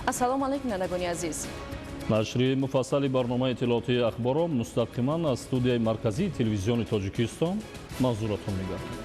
ассалому алайкум нанагони азиз. нашри муфассали барномаи иттилоотии ахбором мустақиман аз студияи марказии телевизиони тоҷикистон манзуратон мегардад.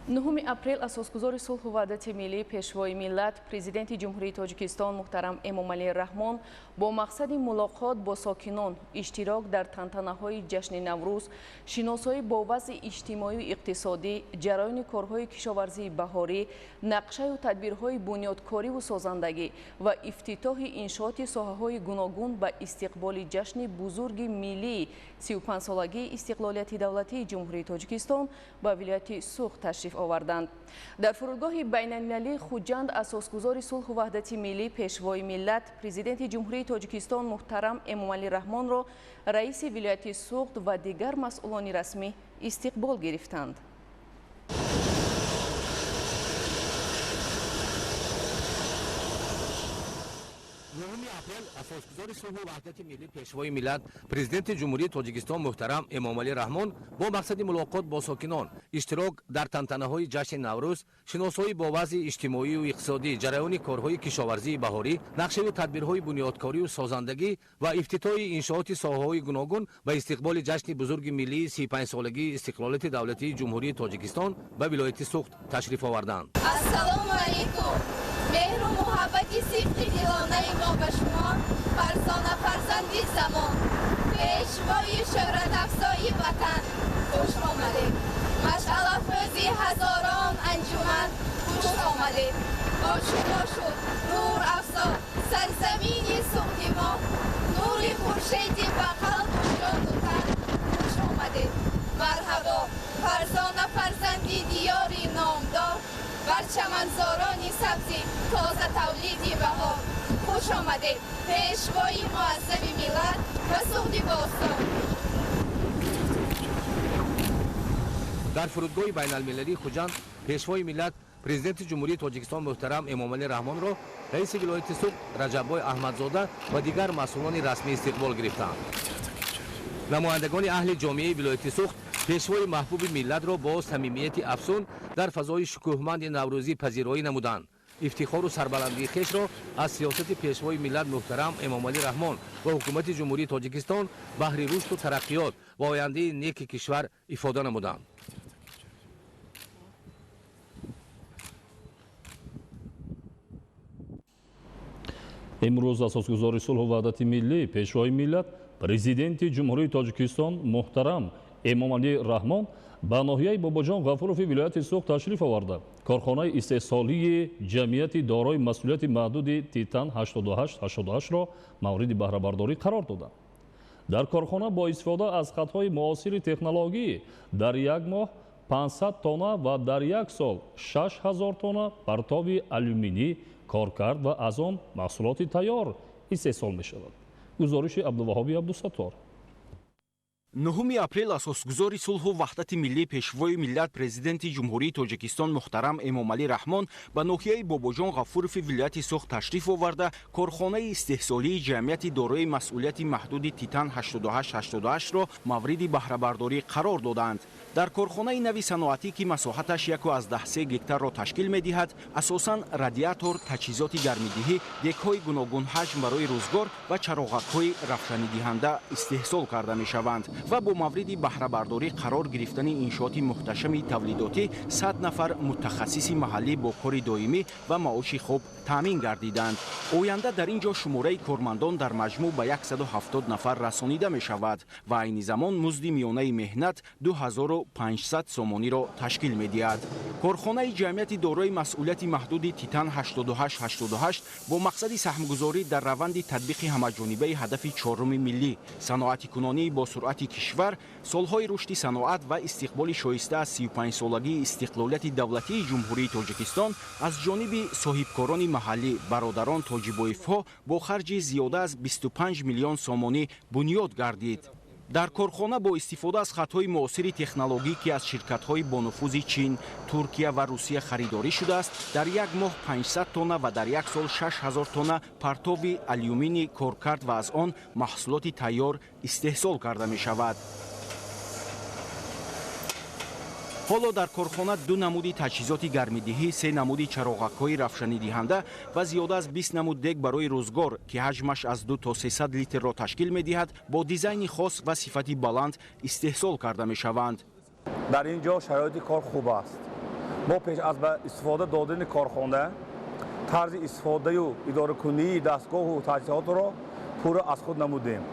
9 апрел асосгузори сулҳу ваҳдати миллии пешвои миллат президенти ҷумҳурии тоҷикистон муҳтарам Эмомалӣ Раҳмон бо мақсади мулоқот бо сокинон, иштирок дар тантанаҳои ҷашни Наврӯз, шиносоӣ бо вазъи иҷтимоию иқтисодӣ, ҷараёни корҳои кишоварзии баҳорӣ, нақшаю тадбирҳои бунёдкориву созандагӣ ва ифтитоҳи иншооти соҳаҳои гуногун ба истиқболи ҷашни бузурги миллии 35-солагии истиқлолияти давлатии ҷумҳурии тоҷикистон ба вилояти Суғд ташриф оварданд. Дар фурудгоҳи байналмилалии Хуҷанд асосгузори сулҳу ваҳдати миллӣ пешвои миллат президенти ҷумҳурии тоҷикистон муҳтарам Эмомалӣ Раҳмонро раиси вилояти Суғд ва дигар масъулони расмӣ истиқбол гирифтанд. асосгузори сулҳу ваҳдати миллӣ пешвои миллат президенти ҷумҳурии тоҷикистон муҳтарам Эмомалӣ Раҳмон бо мақсади мулоқот бо сокинон, иштирок дар тантанаҳои ҷашни Наврӯз, шиносоӣ бо вазъи иҷтимоию иқтисодӣ, ҷараёни корҳои кишоварзии баҳорӣ, нақшави тадбирҳои бунёдкориву созандагӣ ва ифтитоҳи иншооти соҳаҳои гуногун ба истиқболи ҷашни бузурги миллии 35-солагии истиқлолияти давлатии ҷумҳурии тоҷикистон ба вилояти Суғд ташриф оварданд. Ассалому алайкум. меҳру муҳаббати сидқи дилонаи мо ба шумо фарзона фарзанди замон, пешвои шӯҳратафзои ватан хуш омадед. машъалафрӯзи ҳазорон анҷуман хуш омадед. ошуно шуд нур афзо сарзамини суғди мо, нури хуршеди ба қалбу ҷону тан хуш омадед. марҳабо фарзона фарзанди диёри номдор, бар чаманзорони сабзи тоза тавлиди баҳор хуш омадед. пешвои муаззами миллат ва суғди бостон. дар фурудгоҳи байналмилалии Хуҷанд пешвои миллат президенти ҷумҳурии тоҷикистон муҳтарам Эмомалӣ Раҳмонро раиси вилояти Суғд Раҷаббой Аҳмадзода ва дигар масъулони расмӣ истиқбол гирифтанд. намояндагони аҳли ҷомеаи вилояти Суғд пешвои маҳбуби миллатро бо самимияти афзун дар фазои шукӯҳманди наврӯзӣ пазироӣ намуданд. ифтихору сарбаландии хешро аз сиёсати пешвои миллат муҳтарам Эмомалӣ Раҳмон ва ҳукумати ҷумҳурии тоҷикистон баҳри рушду тараққиёт ва ояндаи неки кишвар ифода намуданд. имрӯз асосгузори сулҳу ваҳдати миллӣ пешвои миллат президенти ҷумҳурии тоҷикистон муҳтарам Эмомалӣ Раҳмон ба ноҳияи Бобоҷон Ғафурови вилояти Суғд ташриф оварда корхонаи истеҳсолии ҷамъияти дорои масъулияти маҳдуди Титан 8888-ро мавриди баҳрабардорӣ қарор доданд. дар корхона бо истифода аз хатҳои муосири технологӣ дар як моҳ 500 тонна ва дар як сол 6000 тонна партови алюминӣ коркард ва аз он маҳсулоти тайёр истеҳсол мешавад. гузориши Абдуваҳоби Абдусаттор. 9 апрел асосгузори сулҳу ваҳдати миллӣ пешвои миллат президенти ҷумҳурии тоҷикистон муҳтарам Эмомалӣ Раҳмон ба ноҳияи Бобоҷон Ғафурови вилояти Суғд ташриф оварда корхонаи истеҳсолии ҷамъияти дорои масъулияти маҳдуди Титан 8888-ро мавриди баҳрабардорӣ қарор доданд. дар корхонаи нави саноатӣ ки масоҳаташ 1.13 гектарро ташкил медиҳад, асосан радиатор, таҷҳизоти гармидиҳӣ, декҳои гуногун ҳаҷм барои рӯзгор ва чароғакҳои равшанидиҳанда истеҳсол карда мешаванд ва бо мавриди баҳрабардорӣ қарор гирифтани иншооти муҳташами тавлидотӣ 100 нафар мутахассиси маҳаллӣ бо кори доимӣ ва маоши хуб таъмин гардиданд. оянда дар ин ҷо шумораи кормандон дар маҷмӯъ ба 170 нафар расонида мешавад ва айни замон музди миёнаи меҳнат 2500 сомониро ташкил медиҳад. корхонаи ҷамъияти дорои масъулияти маҳдуди Титан 8888 бо мақсади саҳмгузорӣ дар раванди татбиқи ҳамаҷонибаи ҳадафи чоруми миллӣ саноати кунонии бо суръати кишвар, солҳои рушди саноат ва истиқболи шоиста аз 35-солагии истиқлолияти давлатии ҷумҳурии тоҷикистон аз ҷониби соҳибкорони маҳаллӣ бародарон тоҷибоевҳо бо харҷи зиёда аз 25 миллион сомонӣ бунёд гардид. дар корхона бо истифода аз хатҳои муосири технологӣ ки аз ширкатҳои бонуфузи Чин, Туркия ва Русия харидорӣ шудааст, дар як моҳ 500 тонна ва дар як сол 6000 тонна партови алюминӣ коркард ва аз он маҳсулоти тайёр истеҳсол карда мешавад. ҳоло дар корхона 2 намуди таҷҳизоти гармидиҳӣ, 3 намуди чароғакҳои рафшанидиҳанда ва зиёда аз 20 намуд дег барои рӯзгор ки ҳаҷмаш аз 2 то 300 литрро ташкил медиҳад, бо дизайни хос ва сифати баланд истеҳсол карда мешаванд. дар ин ҷо шароити кор хуб аст. мо пеш аз ба истифода додани корхона тарзи истифодаю идоракунии дастгоҳу таҷҳизотро пурра аз худ намудем.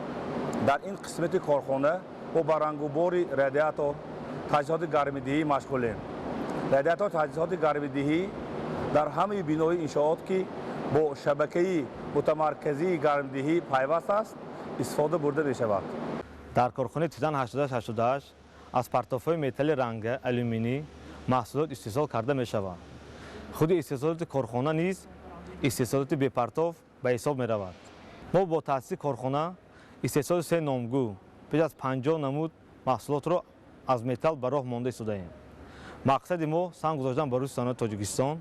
дар ин қисмати корхона бо ба рангубори радиатор таҷҳизоти гармидиҳӣ машғулем. радиатор таҷҳизоти гармидиҳӣ дар ҳамаи бинои иншоот ки бо шабакаи мутамарказии гармидиҳӣ пайваст аст истифода бурда мешавад. дар корхонаи Титан 8888 аз партофҳои металли ранга алюминӣ маҳсулот истеҳсол карда мешаванд. худи истеҳсолоти корхона низ истеҳсолоти бепартоф ба ҳисоб меравад. мо бо таъсиси корхона истеҳсоли 3 номгӯ беш аз 50 намуд маҳсулотро аз металл ба роҳ монда истодаем. мақсади мо санг гузоштан ба рӯи саноати Тоҷикистон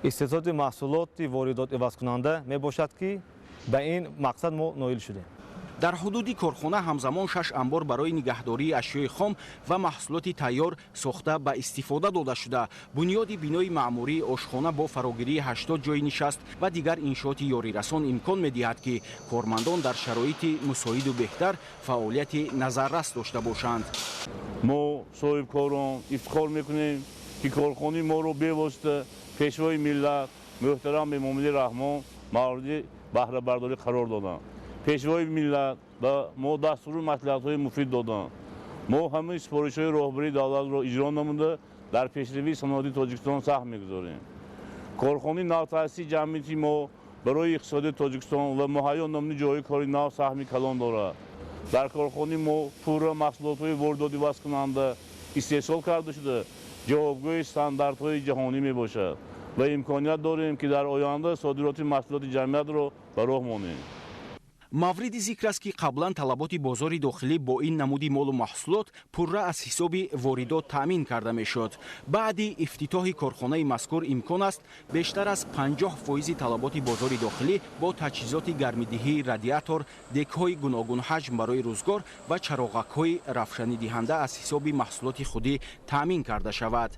истеҳсолоти маҳсулоти воридот ивазкунанда мебошад ки ба ин мақсад мо ноил шудем. дар ҳудуди корхона ҳамзамон 6 амбор барои нигаҳдории ашёи хом ва маҳсулоти тайёр сохта ба истифода дода шуда, бунёди бинои маъмурии ошхона бо фарогирии 80 ҷойи нишаст ва дигар иншооти ёрирасон имкон медиҳад ки кормандон дар шароити мусоиду беҳтар фаъолияти назаррас дошта бошанд. мо соҳибкорон ифтихор мекунем ки корхонаи моро бевосита пешвои миллат муҳтарам Эмомалӣ Раҳмон мавриди баҳрабардорӣ қарор доданд. пешвои миллат ба мо дастури маслиҳатҳои муфид доданд. мо ҳамаи сипоришҳои роҳбарии давлатро иҷро намуда дар пешравии саноати Тоҷикистон саҳм мегузорем. корхонаи навтаъсиси ҷамъияти мо барои иқтисодии Тоҷикистон ва муҳайё намуди ҷойҳои кори нав саҳми калон дорад. дар корхонаи мо пурра маҳсулотҳои воридоти васкунанда истеҳсол карда шуда ҷавобгоҳи стандартҳои ҷаҳонӣ мебошад ва имконият дорем ки дар оянда содироти маҳсулоти ҷамъиятро ба роҳ монем. мавриди зикр аст ки қаблан талаботи бозори дохилӣ бо ин намуди молу маҳсулот пурра аз ҳисоби воридот таъмин карда мешуд. баъди ифтитоҳи корхонаи мазкур имкон аст бештар аз 50% талаботи бозори дохилӣ бо таҷҳизоти гармидиҳии радиатор, дегҳои гуногун ҳаҷм барои рӯзгор ва чароғакҳои рафшанидиҳанда аз ҳисоби маҳсулоти худӣ таъмин карда шавад.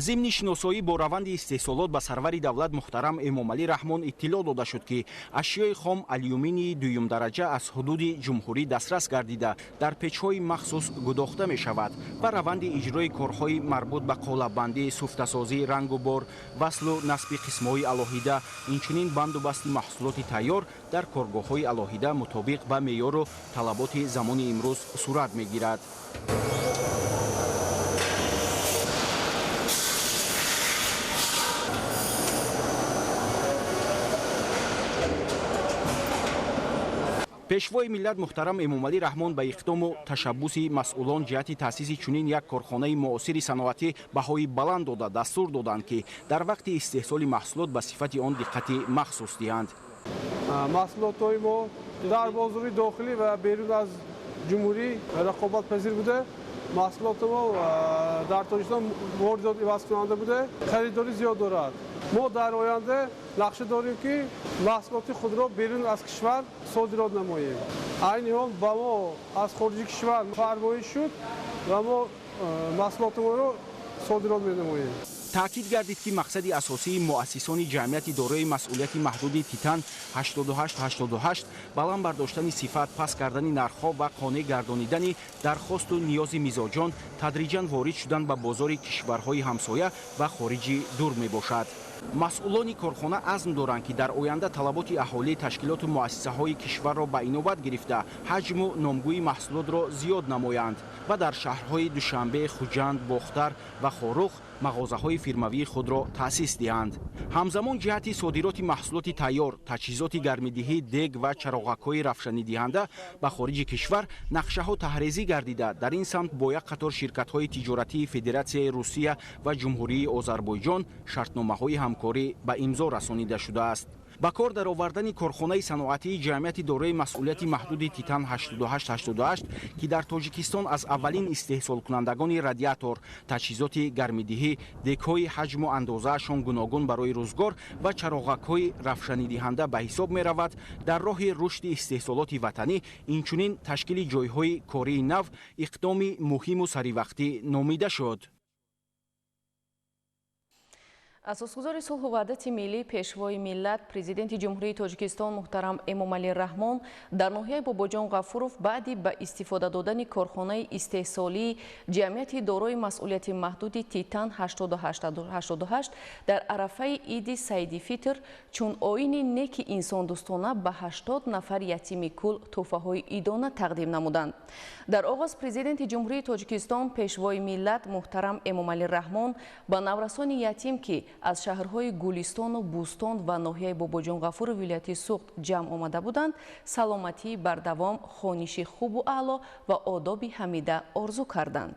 зимни шиносоӣ бо раванди истеҳсолот ба сарвари давлат муҳтарам Эмомалӣ Раҳмон иттилоъ дода шуд ки ашёи хом алюминии дуюмдараҷа аз ҳудуди ҷумҳурӣ дастрас гардида дар печҳои махсус гудохта мешавад ва раванди иҷрои корҳои марбут ба қолаббандӣ, суфтасозӣ, рангу бор, васлу насби қисмҳои алоҳида, инчунин банду басти маҳсулоти тайёр дар коргоҳҳои алоҳида мутобиқ ба меъёру талаботи замони имрӯз сурат мегирад. пешвои миллат муҳтарам Эмомалӣ Раҳмон ба иқдому ташаббуси масъулон ҷиҳати таъсиси чунин як корхонаи муосири саноатӣ баҳои баланд дода дастур доданд ки дар вақти истеҳсоли маҳсулот ба сифати он диққати махсус диҳанд. маҳсулотҳои мо дар бозори дохилӣ ва берун аз ҷумҳурӣ рақобатпазир буда, маҳсулоти мо дар Тоҷикистон воридот ивазкунанда буда харидорӣ зиёд дорад. мо дар оянда нақша дорем ки маҳсулоти худро берун аз кишвар содирот намоем. айни ҳол ба мо аз хориҷи кишвар фармоиш шуд ва мо маҳсулоти моро содирот менамоем. таъкид гардид ки мақсади асосии муассисони ҷамъияти дорои масъулияти маҳдуди Титан 8888 баланд бардоштани сифат, паст кардани нархҳо ва қонеъ гардонидани дархосту ниёзи мизоҷон тадриҷан ворид шудан ба бозори кишварҳои ҳамсоя ва хориҷи дур мебошад. масъулони корхона азм доранд ки дар оянда талаботи аҳолии ташкилоту муассисаҳои кишварро ба инобат гирифта ҳаҷму номгӯи маҳсулотро зиёд намоянд ва дар шаҳрҳои Душанбе, Хуҷанд, Бохтар ва Хорух мағозаҳои фирмавии худро таъсис диҳанд. ҳамзамон ҷиҳати содироти маҳсулоти тайёр, таҷҳизоти гармидиҳӣ, дег ва чароғакҳои рафшанидиҳанда ба хориҷи кишвар нақшаҳо таҳризӣ гардида дар ин самт бо як қатор ширкатҳои тиҷоратии Федератсияи Русия ва Ҷумҳурии Озарбойҷон шартномаҳои ҳамкорӣ ба имзо расонида шудааст. ба кор даровардани корхонаи саноатии ҷамъияти дорои масъулияти маҳдуди Титан 8888 ки дар Тоҷикистон аз аввалин истеҳсолкунандагони радиатор, таҷҳизоти гармидиҳӣ, дегҳои ҳаҷму андозаашон гуногун барои рӯзгор ва чароғакҳои рафшанидиҳанда ба ҳисоб меравад, дар роҳи рушди истеҳсолоти ватанӣ инчунин ташкили ҷойҳои кории нав иқдоми муҳиму саривақтӣ номида шуд. асосгузори сулҳу ваҳдати миллӣ пешвои миллат президенти ҷумҳурии тоҷикистон муҳтарам эмомалӣ раҳмон дар ноҳияи бобоҷон ғафуров баъди ба истифода додани корхонаи истеҳсолии ҷамъияти дорои масъулияти маҳдуди Титан 88 дар арафаи иди Саиди Фитр чун оини неки инсондӯстона ба 80 нафар ятими кул тӯҳфаҳои идона тақдим намуданд. дар оғоз президенти ҷумҳурии тоҷикистон пешвои миллат муҳтарам эмомалӣ раҳмон ба наврасони ятим ки аз шаҳрҳои Гулистону Бӯстон ва ноҳияи Бобоҷон Ғафуров вилояти Суғд ҷамъ омада буданд, саломатии бардавом, хониши хубу аъло ва одоби ҳамида орзу карданд.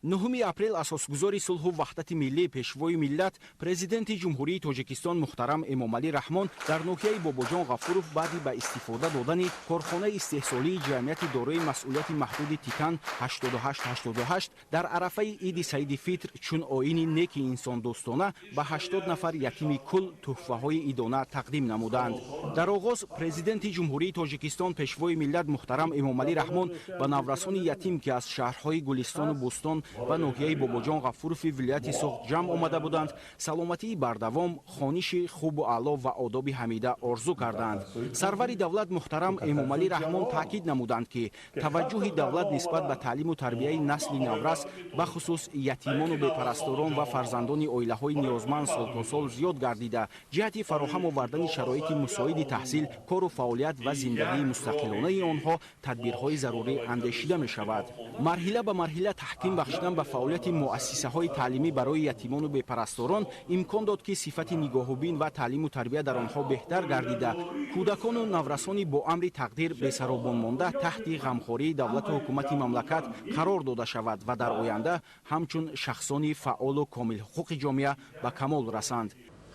9 апрел асосгузори сулҳу ваҳдати миллӣ пешвои миллат президенти ҷумҳурии тоҷикистон муҳтарам эмомалӣ раҳмон дар ноҳияи Бобоҷон Ғафуров баъди ба истифода додани корхонаи истеҳсолии ҷамъияти дорои масъулияти маҳдуди Титан 88 дар арафаи иди Саиди Фитр чун оини неки инсондӯстона ба 80 нафар ятими кул тӯҳфаҳои идона тақдим намуданд. дар оғоз президенти ҷумҳурии тоҷикистон пешвои миллат муҳтарам эмомалӣ раҳмон ба наврасони ятим ки аз шаҳрҳои Гулистону Бӯстон ва ноҳияи Бобоҷон Ғафурови вилояти Суғд ҷамъ омада буданд, саломатии бардавом, хониши хубу аъло ва одоби ҳамида орзу карданд. сарвари давлат муҳтарам эмомалӣ раҳмон таъкид намуданд ки таваҷҷӯҳи давлат нисбат ба таълиму тарбияи насли наврас бахусус ятимону бепарасторон ва фарзандони оилаҳои ниёзманд солтосол зиёд гардида, ҷиҳати фароҳам овардани шароити мусоиди таҳсил, кору фаъолият ва зиндагии мустақилонаи онҳо тадбирҳои зарурӣ андешида мешавад. марҳила ба марҳила таҳким бахшидан ба фаъолияти муассисаҳои таълимӣ барои ятимону бепарасторон имкон дод ки сифати нигоҳубин ва таълиму тарбия дар онҳо беҳтар гардида, кӯдакону наврасони бо амри тақдир бесаробон монда таҳти ғамхории давлату ҳукумати мамлакат қарор дода шавад ва дар оянда ҳамчун шахсони фаъолу комилҳуқуқи ҷомеа ба камол расанд.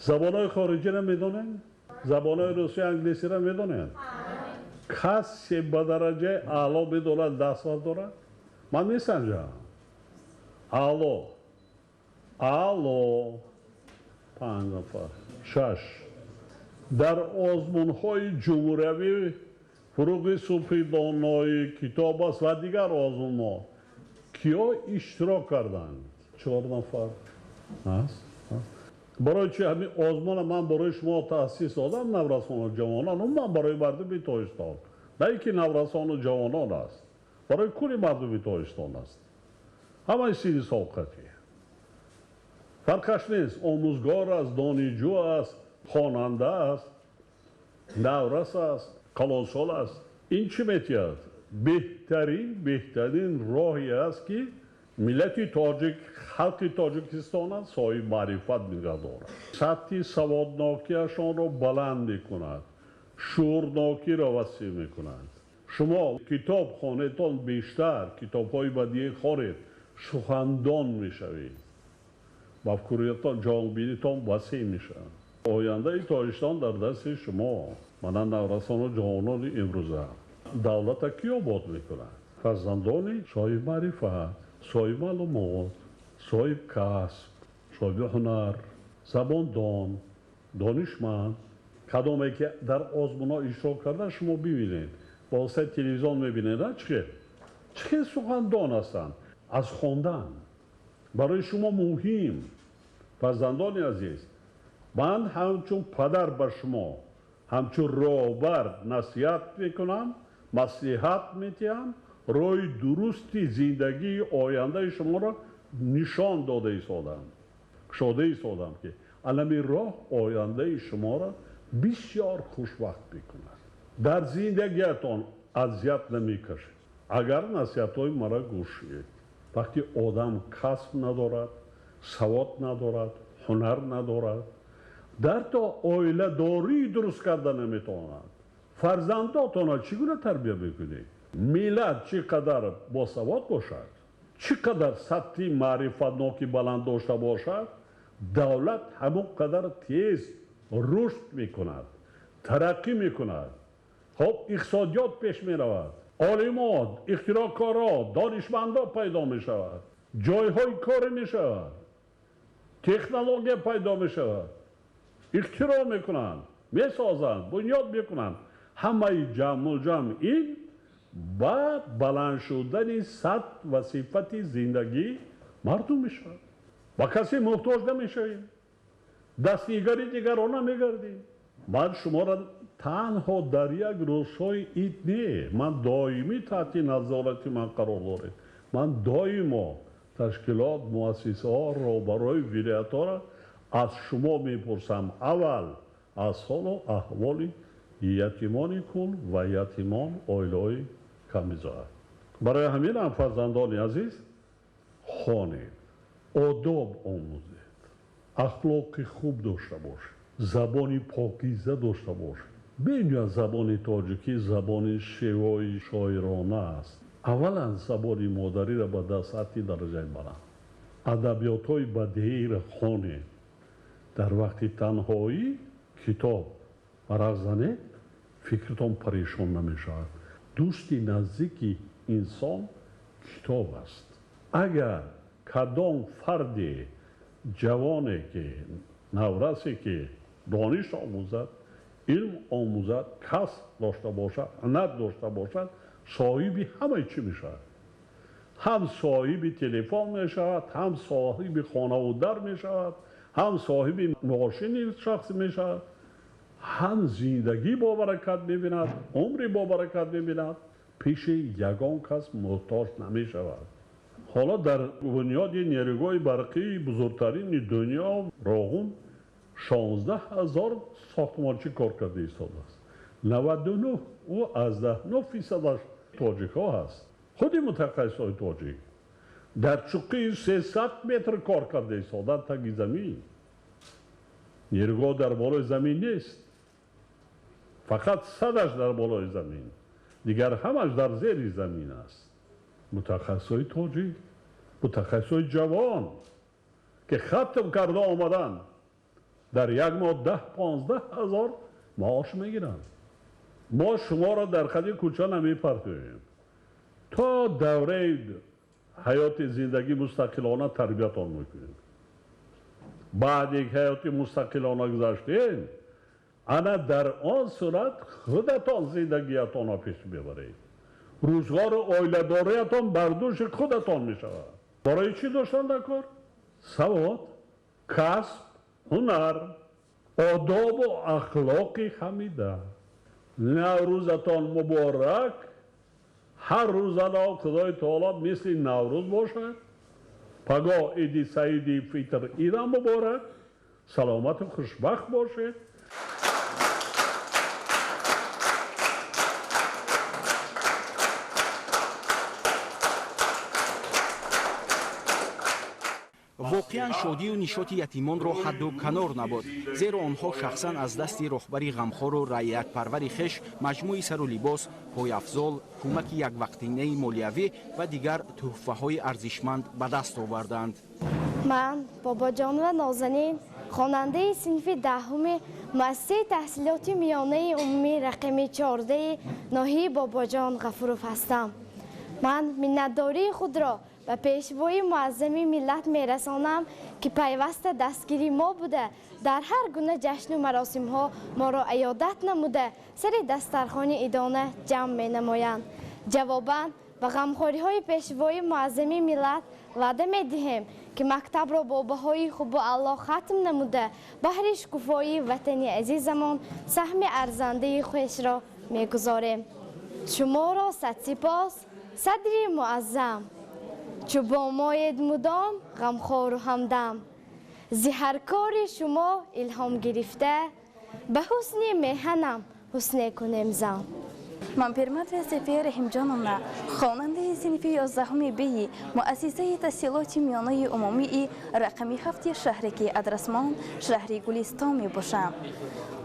забонҳои хориҷиро медонед? забонҳои русия англисиро медонед? касе ба дараҷаи аъло медонад дастмазд дорад? ман месанҷам. аъло 5 нафар 6 дар озмунҳои ҷумҳуриявӣ фуруғи субҳи доноӣ китоб аст ва дигар озмунҳо киё иштирок карданд? 4 нафар аст. барои чи ҳамин озмона ман барои шумо таъсис додам, наврасону ҷавонон, умуман барои мардуми тоҷикистон, на ин ки наврасону ҷавонон аст, барои кули мардуми тоҷикистон аст. ҳамаи синни совқатӣ фарқаш нест. омӯзгор аст, донишҷӯ аст, хонанда аст, наврас аст, калонсол аст. ин чӣ метиҳад? беҳтарин роҳе аст ки миллати тоҷик, халқи тоҷикистона соҳиб маърифат мегардонад. сатҳи саводнокиашонро баланд мекунад, шӯрнокиро васеъ мекунад. шумо китоб хонедон бештар, китобҳои бадиӣ хонед, сухандон мешавед, мафкуриятон, ҷонбинитон васеъ мешавад. ояндаи тоҷикистон дар дасти шумо. манан наврасону ҷавонони имрӯза давлата кӣ обод мекунад? фарзандони соҳиб маърифат, соҳиб маълумот, соҳиб касб, соҳиби ҳунар, забондон, донишманд, кадоме ки дар озмунҳо иштирок карда шумо бибинед, ба воситаи телевизион мебинед. чӣ хел сухандон ҳастанд аз хондан. барои шумо муҳим, фарзандони азиз, ман ҳамчун падар ба шумо, ҳамчун роҳбар насиҳат мекунам, маслиҳат метиҳам, роҳи дурусти зиндагии ояндаи шуморо нишон дода истодам, кушода истодам ки аламин роҳ ояндаи шуморо бисёр хушбахт мекунад. дар зиндагиятон азият намекашед агар насиҳатҳои мара гӯш диҳед. вақти одам касб надорад, савод надорад, ҳунар надорад, дар то оиладории дуруст карда наметавонад, фарзандотонро чӣ гуна тарбия мекунед? миллат чӣ қадар босавод бошад, чӣ қадар сатҳи маърифатноки баланд дошта бошад, давлат ҳамон қадар тез рушд мекунад, тараққӣ мекунад. хоб иқтисодиёт пеш меравад, олимон, ихтироъкоро, донишмандо пайдо мешавад, ҷойҳои кор мешавад, технология пайдо мешавад, ихтироъ мекунанд, месозанд, бунёд мекунанд. ҳамаи ҷамъ ин ба баланд шудани сатҳ ва сифати зиндагии мардум мешавад. و کسی محتاج نمیشویم، دستنیگری دیگران نمیگردیم. من شما را تنها در یک روزهای عید نه، من دائمی تحت نظارت من قرار دارید. من دائما تشکیلات مؤسسه ها را برای ولایت ها را از شما میپرسم، اول از حال و احوال یتیمان کل و یتیمان عائله کمیزاد. برای همین هم فرزندان عزیز خوانید، آداب آموزید، اخلاق خوب داشته باشید، زبان پاکیزه داشته باشید. بین زبان تاجیکی زبان شیوای شاعرانه است. اولا زبان مادری را به دستی درجه برند. ادبیات های بدیعی را خوانید. در وقت تنهایی کتاب ورق زنید، فکرتان پریشان نمی شود. دوستی نزدیکی انسان کتاب است. اگر کدام فرد جوانی که نورسی که دانش آموزد، علم آموزد، کسب داشته باشد، هنر داشته باشد، صاحبی همه چی می شود. هم صاحب تلفن می شود، هم صاحب خانه و در می شود، هم صاحب ماشین شخصی می شود، هم زندگی با برکت می بیند، عمری با برکت می بیند، پیش یگان کس محتاج نمی شود. حالا در بنیاد نیروگاه برقی بزرگترین دنیا راغون 16,000 ساختمانچی کار کرده ایستاده است. 99 و از 9% تاجیک ها هست. خود متخصص های تاجیک در چوقی 300 متر کار کرده ایستادن تگ زمین. نیروگاه در بالای زمین نیست، فقط صدش در بالای زمین، دیگر همش در زیر زمین است. متخصص های تاجیک، متخصص های جوان که ختم کرده آمدن در یک ماه 10-15 هزار معاش میگیرن. ما شما را در خدی کوچه نمی پرتویم تا دوره حیات زندگی مستقلانه تربیتان میکنیم. بعد یک حیات مستقلانه گذاشتین، انا در آن صورت خودتان زندگیتان را پیش ببرید. روزگار عائله داریتان بر دوش خودتان می شود. برای چی داشتن در کار؟ سواد، کسب، هنر، آداب و اخلاق حمیده. نوروزتان مبارک. هر روز خدای تعالی مثل نوروز باشد. پگاه عید سعید فطر عید مبارک. سلامت و خوشبخت باشید. واقعا شادی و نشاط یتیمان را حد و کنار نبود، زیرا آنها شخصا از دست رهبری غمخوار و رعیت پروری خویش مجموعی سر و لباس، پایافزال، کمک یک وقتینه مالیوی و دیگر تحفه های ارزشمند به دست آوردند. من بابا جان و نازنین خواننده صنف دهم مؤسسه تحصیلات میانه عمومی رقم 14 ناحیه بابا جان غفورов هستم. من منتداری خود را به پیشوای معظم ملت میرسانم که پیوست دستگیری ما بوده، در هر گونه جشن و مراسم ها ما را عیادت نموده سر دسترخوان ایدانه جمع می نمایند. جواباً به غمخواری های پیشوای معظم ملت وعده می دهیم که مکتب را با بهای خوب و الله ختم نموده بهر شکوفایی وطن عزیزمان سهم ارزنده خویش را می گذاریم. شما را صد سپاس صدری معظم، چو با ماید مدام غمخوار و همدم، زی هر کار شما الهام گرفته به حسن میهنم حسن کنیم زم. من پیرمرد سفیر رحمجانم، خواننده صنف 11 بی مؤسسه تحصیلات میانه عمومی رقم 7 شهرکی ادرسمان شهری گلستان می باشم.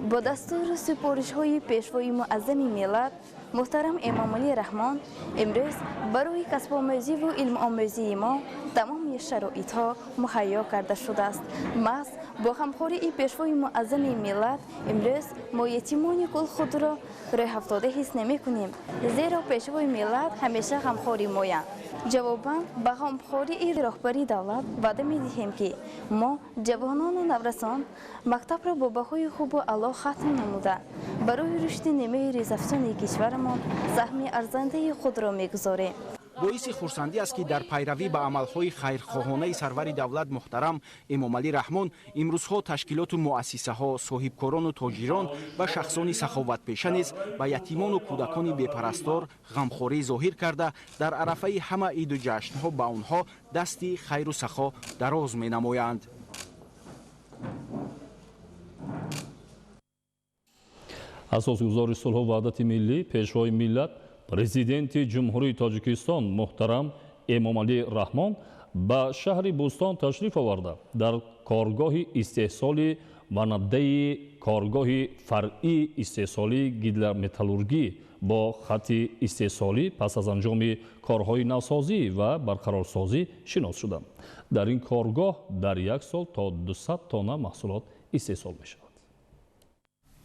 با دستور سپارش های پیشوای معظم ملت محترم امام علی رحمان امروز برای کسب آموزی و علم آموزی ما تمام شرایط ها مهیا کرده شده است. محض با همکاری پیشوای معظم ملت امروز ما یتیمان کل خود را راه افتاده حس نمی کنیم، زیرا پیشوای ملت همیشه همکاری مایند. جواباً به همکاری رهبری دولت وعده می دهیم که ما جوانان و نورسان مکتب را با بهای خوب و الله ختم نموده برای رشد نیمه ریزافزون کشورمان سهم ارزنده خود را می گذاریم. боиси хурсандӣ аст ки дар пайравӣ ба амалҳои хайрхоҳонаи сарвари давлат муҳтарам эмомалӣ раҳмон имрӯзҳо ташкилоту муассисаҳо, соҳибкорону тоҷирон ва шахсони саховатпеша низ ба ятимону кӯдакони бепарастор ғамхорӣ зоҳир карда дар арафаи ҳама иду ҷашнҳо ба онҳо дасти хайру сахо дароз менамоянд. асосгузори сулҳу ваҳдати миллӣ пешвои миллат президенти ҷумҳурии тоҷикистон муҳтарам эмомалӣ раҳмон ба шаҳри Бӯстон ташриф оварда дар коргоҳи истеҳсоли ванаддаи коргоҳи фаръии истеҳсолии гидрометаллургӣ бо хатти истеҳсолӣ пас аз анҷоми корҳои навсозӣ ва барқарорсозӣ шинос шуданд. Дар ин коргоҳ дар як сол то 200 тонна маҳсулот истеҳсол мешавад.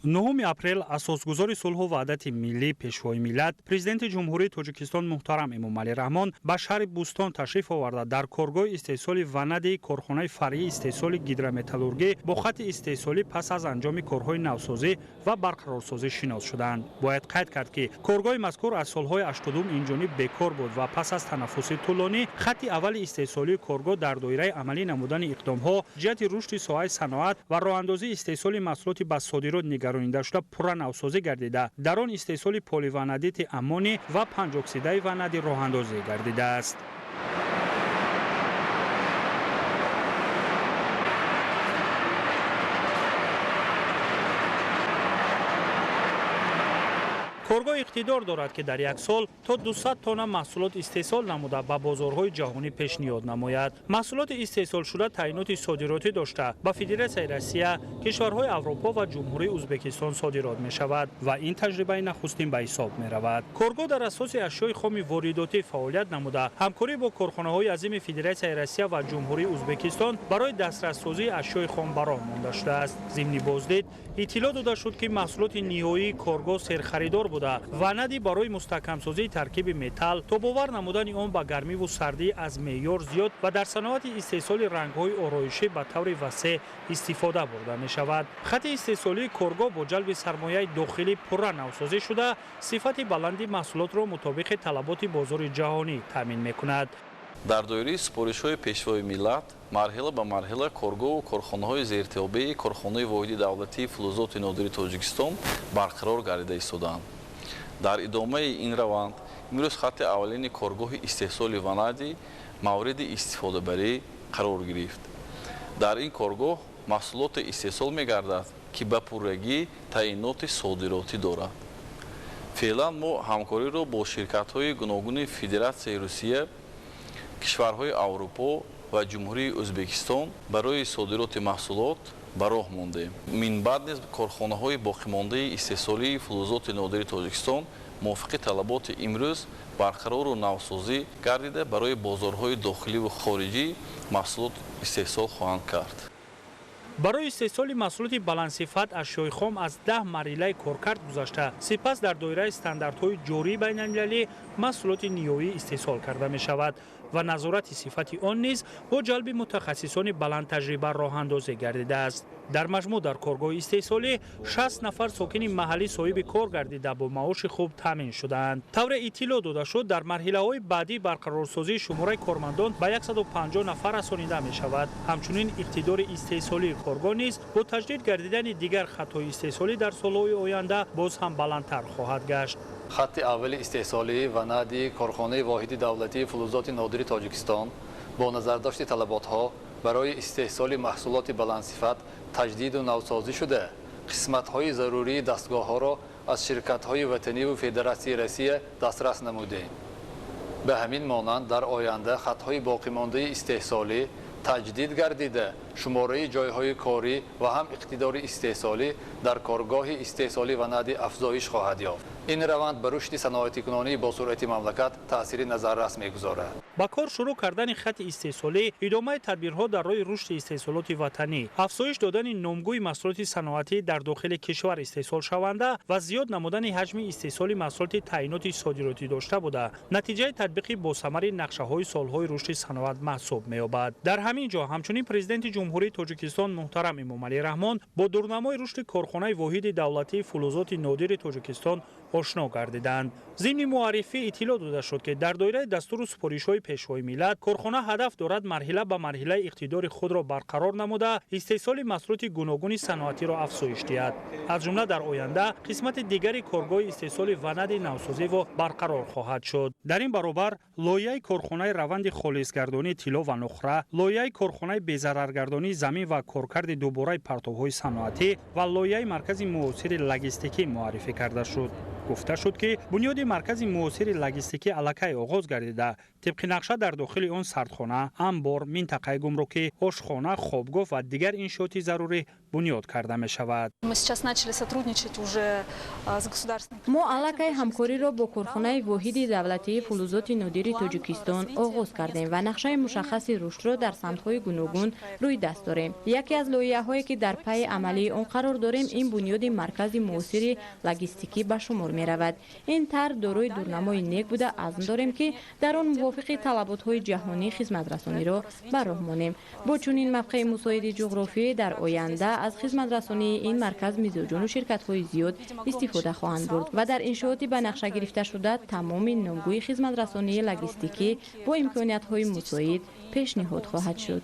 9 апрел асосгузори сулҳу ваҳдати миллӣ пешвои миллат президенти ҷумҳурии тоҷикистон муҳтарам эмомалӣ раҳмон ба шаҳри Бӯстон ташриф оварда дар коргоҳи истеҳсоли ванади корхонаи фаръии истеҳсоли гидрометаллургӣ бо хатти истеҳсолӣ пас аз анҷоми корҳои навсозӣ ва барқарорсозӣ шинос шуданд. Бояд қайд кард, ки коргоҳи мазкур аз солҳои 80 инҷониб бекор буд ва пас аз танаффуси тӯлонӣ хатти аввали истеҳсолии коргоҳ дар доираи амалӣ намудани иқдомҳо ҷиҳати рушди соҳаи саноат ва роҳандозии истеҳсоли маҳсулоти ба содирот нигаронда шуда пурра навсозӣ гардида, дар он истеҳсоли поливанадити аммонӣ ва 5 оксидаи ванади роҳандозӣ гардидааст. коргоҳ иқтидор дорад, ки дар як сол то 200 тонна маҳсулот истеҳсол намуда ба бозорҳои ҷаҳонӣ пешниҳод намояд. маҳсулоти истеҳсолшуда таъиноти содиротӣ дошта ба Федератсияи Россия, кишварҳои Аврупо ва ҷумҳурии Ӯзбекистон содирот мешавад ва ин таҷрибаи нахустин ба ҳисоб меравад. коргоҳ дар асоси ашёи хоми воридотӣ фаъолият намуда, ҳамкорӣ бо корхонаҳои азими Федератсияи Россия ва ҷумҳурии Ӯзбекистон барои дастрассозии ашёи хом ба роҳ монда шудааст. зимни боздид иттилоъ дода шуд, ки маҳсулоти ниҳоии коргоҳ серхаридор буда ванади барои мустаҳкамсозии таркиби металл то бовар намудани он ба гармиву сардӣ аз меъёр зиёд ва дар саноати истеҳсоли рангҳои ороишӣ ба таври васеъ истифода бурда мешавад. хатти истеҳсолии коргоҳ бо ҷалби сармояи дохилӣ пурра навсозӣ шуда сифати баланди маҳсулотро мутобиқи талаботи бозори ҷаҳонӣ таъмин мекунад. дар доираи супоришҳои пешвои миллат марҳила ба марҳила коргоҳу корхонаҳои зертиёбии корхонаи воҳиди давлатии филозоти нодири тоҷикистон барқарор гардида истодаанд. дар идомаи ин раванд имрӯз хатти аввалини коргоҳи истеҳсоли ванади мавриди истифодабарӣ қарор гирифт. дар ин коргоҳ маҳсулоте истеҳсол мегардад, ки ба пуррагӣ таъиноти содиротӣ дорад. феълан мо ҳамкориро бо ширкатҳои гуногуни Федератсияи Русия, кишварҳои Аврупо ва ҷумҳурии Ӯзбекистон барои содироти маҳсулот ба роҳ мондем. минбаъд низ корхонаҳои боқимондаи истеҳсолии филозоти нодири Тоҷикистон мувофиқи талаботи имрӯз барқарору навсозӣ гардида барои бозорҳои дохиливу хориҷӣ маҳсулот истеҳсол хоҳанд кард. барои истеҳсоли маҳсулоти баландсифат ашёи хом аз 10 марҳилаи коркард гузашта, сипас дар доираи стандартҳои ҷории байналмилалӣ маҳсулоти ниҳоӣ истеҳсол карда мешавад ва назорати сифати он низ бо ҷалби мутахассисони баландтаҷриба роҳандозӣ гардидааст. дар маҷмӯъ дар коргоҳи истеҳсолӣ 60 нафар сокини маҳаллӣ соҳиби кор гардида бо маоши хуб таъмин шудаанд. тавре иттилоъ дода шуд, дар марҳилаҳои баъдӣ барқарорсозии шумораи кормандон ба 150 нафар расонида мешавад. ҳамчунин иқтидори истеҳсолии коргоҳ низ бо таҷдид гардидани дигар хатҳои истеҳсолӣ дар солҳои оянда боз ҳам баландтар хоҳад гашт. хатти аввали истеҳсолии ванади корхонаи воҳиди давлатии филозоти нодири Тоҷикистон бо назардошти талаботҳо барои истеҳсоли маҳсулоти баландсифат таҷдиду навсозӣ шуда, қисматҳои зарурии дастгоҳҳоро аз ширкатҳои ватаниву Федератсияи Россия дастрас намудем. ба ҳамин монанд дар оянда хатҳои боқимондаи истеҳсолӣ таҷдид гардида шумораи ҷойҳои корӣ ва ҳам иқтидори истеҳсолӣ дар коргоҳи истеҳсоли ванади афзоиш хоҳад ёфт. ин раванд ба рушди саноатикунонии босуръати мамлакат таъсири назаррас мегузорад. ба кор шурӯъ кардани хатти истеҳсолӣ, идомаи тадбирҳо дар роҳи рушди истеҳсолоти ватанӣ, афзоиш додани номгӯи маҳсулоти саноатӣ дар дохили кишвар истеҳсолшаванда ва зиёд намудани ҳаҷми истеҳсоли маҳсулоти таъиноти содиротӣ дошта буда, натиҷаи татбиқи босамари нақшаҳои солҳои рушди саноат маҳсуб меёбад. дар ҳамин ҷо ҳамчунин президенти ҷумҳурии Тоҷикистон муҳтарам Эмомалӣ Раҳмон бо дурнамои рушди корхонаи воҳиди давлатии филозоти нодири Тоҷикистон ошно гардиданд. ضمن معرفی اطلاع داده شد که در دایره دستور سپارش‌های پیشوای ملت کارخانه هدف دارد مرحله به مرحله اقتدار خود را برقرار نموده استحصال محصولات گوناگون صنعتی را افزایش دهد. از جمله در آینده قسمت دیگری کارگاه استحصال وند نوسازی و برقرار خواهد شد. در این برابر لایحه کارخانه روند خالصگردانی طلا و نقره، لایحه کارخانه بی‌ضررگردانی زمین و کارکرد دوباره پرتوهای صنعتی و لایحه مرکز معاصر لوجستیکی معرفی کرده شد. گفته شد که بنیاد مرکز معاصر لوجستیکی الکی آغاز گردیده. طبق نقشه در داخل آن سردخانه، انبار، منطقه گمرکی، آشخانه، خوابگاه و دیگر انشاءات ضروری بنیاد کرده می شود. ما الکی همکاری را با کارخانه واحد دولتی فلزات نادر تاجیکستان آغاز کردیم و نقشه مشخصی رشد را در سمت‌های گوناگون روی دست داریم. یکی از لایحه‌هایی که در پی عملی آن قرار داریم این بنیاد مرکز معاصر لوجستیکی به شمار می رود. این طرح دارای دورنمای نیک بوده عزم داریم که در آن موافق طلبات‌های جهانی خدمت رسانی را به راه مانیم. با چنین موقع مساعد جغرافیایی در آینده از خدمت رسانی این مرکز میزبان و شرکت‌های زیاد استفاده خواهند برد و در انشاءات به نقشه گرفته شده تمام نامگوی خدمت رسانی لوجستیکی با امکانیت‌های مساعد پیشنهاد خواهد شد.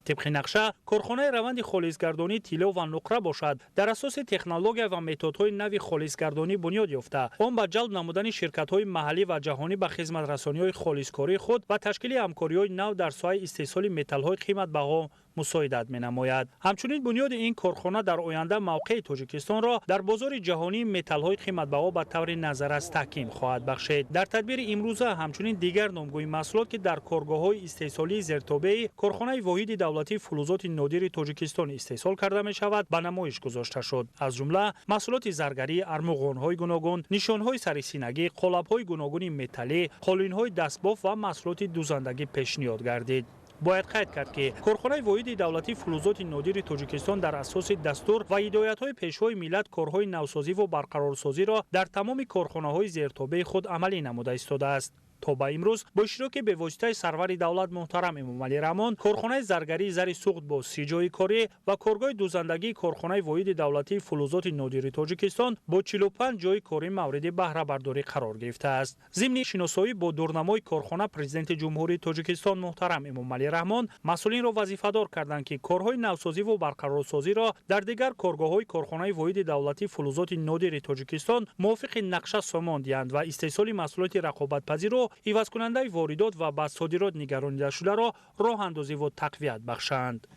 طبق نقشه کارخانه روند خالصگردانی طلا و نقره باشد. در اساس تکنولوژی و متدهای نوی خالصگردانی بنیاد یافته. آن به جلب نمودن شرکت‌های محلی و جهانی به خدمت رسانی‌های خالصکاری خود و تشکیل همکاری‌های نو در ساحه استحصال متال‌های قیمت بها مساعدت می‌نماید. همچنین بنیاد این کارخانه در آینده موقع تاجیکستان را در بازار جهانی متال‌های قیمت بها به طور نظرس تحکیم خواهد بخشید. در تدبیر امروزه همچنین دیگر نامگوی محصولات که در کارگاه‌های استحصالی زیرتابه کارخانه واحد دولتی فلزات نادر تاجیکستان استحصال کرده می‌شود به نمایش گذاشته شد. از جمله محصولات زرگری، ارمغان‌های گوناگون، نشان‌های سرسینگی، قالب‌های گوناگون متالی، قالین‌های دستباف و محصولات دوزندگی پیشنهاد گردید. باید قید کرد که کارخانه واحد دولتی فلزات نادر تاجیکستان در اساس دستور و هدایت‌های پیشوای ملت کارهای نوسازی و برقرارسازی را در تمام کارخانه‌های زیرتابه خود عملی نموده ایستاده است. تا به امروز با اشتراک به واسطه سرور دولت محترم امامعلی رحمان کارخانه زرگری زر سوخت با 30 جای کاری و کارگاه دوزندگی کارخانه واحد دولتی فلزات نادر تاجیکستان با 45 جای کاری مورد بهره برداری قرار گرفته است. ضمن شناسایی با دورنمای کارخانه پرزیدنت جمهوری تاجیکستان محترم امامعلی رحمان مسئولین را وظیفه‌دار کردند که کارهای نوسازی و برقرارسازی را در دیگر کارگاه‌های کارخانه واحد دولتی فلزات نادر تاجیکستان موافق نقشه سامان دهند و استحصال محصولات رقابت‌پذیر را عوض کننده واردات و به صادرات نگرانیده شده را راه اندازی و تقویت بخشند.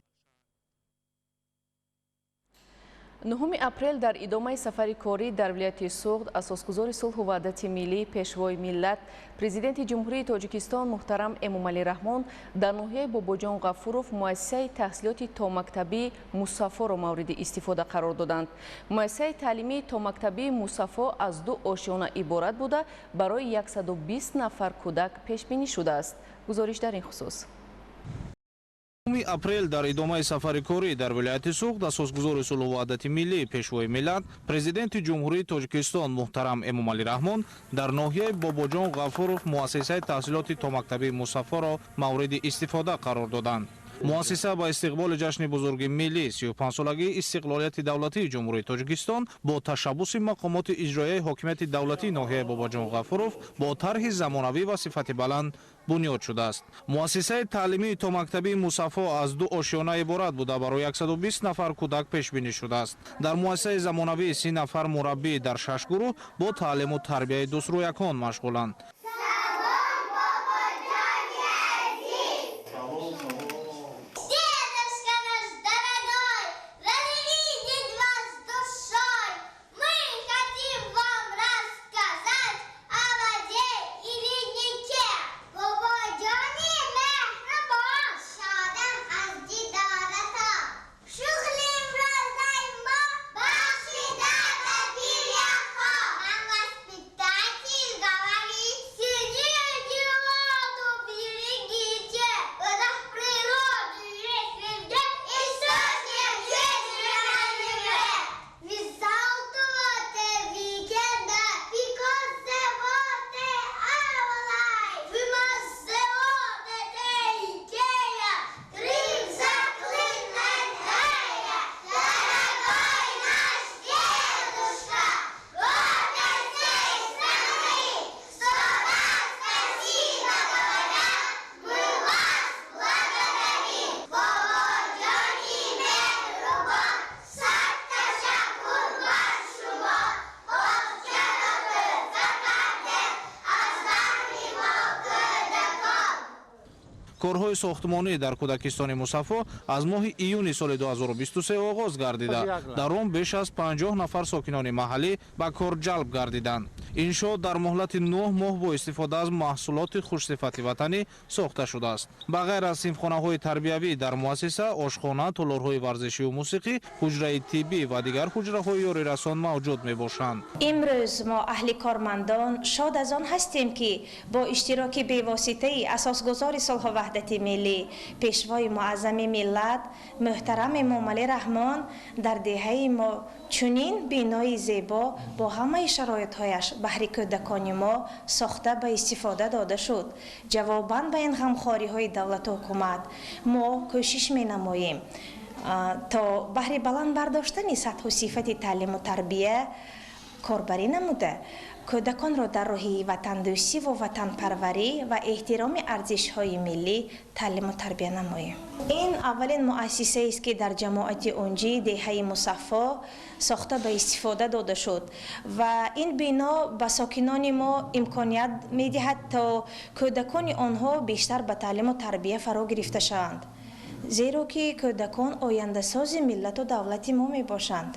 9 اپریل در ادامه سفر کاری در ولایت سوغد اساسگزار صلح و وحدت ملی پیشوای ملت پرزیدنت جمهوری تاجیکستان محترم امامعلی رحمان در ناحیه باباجان غفوروف مؤسسه تحصیلات تا مکتبی مصفا را مورد استفاده قرار دادند. مؤسسه تعلیمی تا مکتبی مصفا از 2 آشیانه عبارت بوده برای 120 نفر کودک پیش بینی شده است. گزارش در این خصوص. 9 اپریل در ادامه سفر کاری در ولایت سوغد اساسگزار صلح و وحدت ملی پیشوای ملت پرزیدنت جمهوری تاجیکستان محترم امامعلی رحمان در ناحیه باباجان غفوروف مؤسسه تحصیلات تا مکتبی مصفا را مورد استفاده قرار دادند. مؤسسه با استقبال جشن بزرگ ملی 35 سالگی استقلالیت دولتی جمهوری تاجیکستان با تشبث مقامات اجرایی حاکمیت دولتی ناحیه باباجان غفوروف با طرح زمانوی و صفت بلند بنیاد شده است. مؤسسه تعلیمی تا مکتبی مصفا از 2 آشیانه عبارت بوده برای 120 نفر کودک پیش بینی شده است. در مؤسسه زمانوی 30 نفر مربی در 6 گروه با تعلیم و تربیت دوسترویکان مشغولند. корҳои сохтмонӣ дар кӯдакистони мусаффо аз моҳи июни соли 2023 оғоз гардида дар он беш аз 50 нафар сокинони маҳаллӣ ба кор ҷалб гардиданд. иншоот дар муҳлати 9 моҳ бо истифода аз маҳсулоти хушсифати ватанӣ сохта шудааст. ба ғайр аз синфхонаҳои тарбиявӣ дар муассиса ошхона, толорҳои варзишию мусиқӣ, ҳуҷраи тиббӣ ва дигар ҳуҷраҳои ёрирасон мавҷуд мебошанд. имрӯз мо аҳли кормандон шод аз он ҳастем ки бо иштироки бевоситаи асосгузори сулҳу ваҳдати миллӣ, пешвои муаззами миллат муҳтарам эмомалӣ раҳмон дар деҳаи мо чунин бинои зебо бо ҳамаи шароитҳояш баҳри кӯдакони мо сохта ба истифода дода шуд. ҷавобан ба ин ғамхориҳои давлату ҳукумат мо кӯшиш менамоем то баҳри баланд бардоштани сатҳу сифати таълиму тарбия корбарӣ намуда кӯдаконро дар роҳи ватандӯстӣ ва ватанпарварӣ ва эҳтироми арзишҳои миллӣ таълиму тарбия намоем. ин аввалин муассисаест ки дар ҷамоати унҷи деҳаи мусаффо сохта ба истифода дода шуд ва ин бино ба сокинони мо имконият медиҳад то кӯдакони онҳо бештар ба таълиму тарбия фаро гирифта шаванд, зеро ки кӯдакон ояндасози миллату давлати мо мебошанд.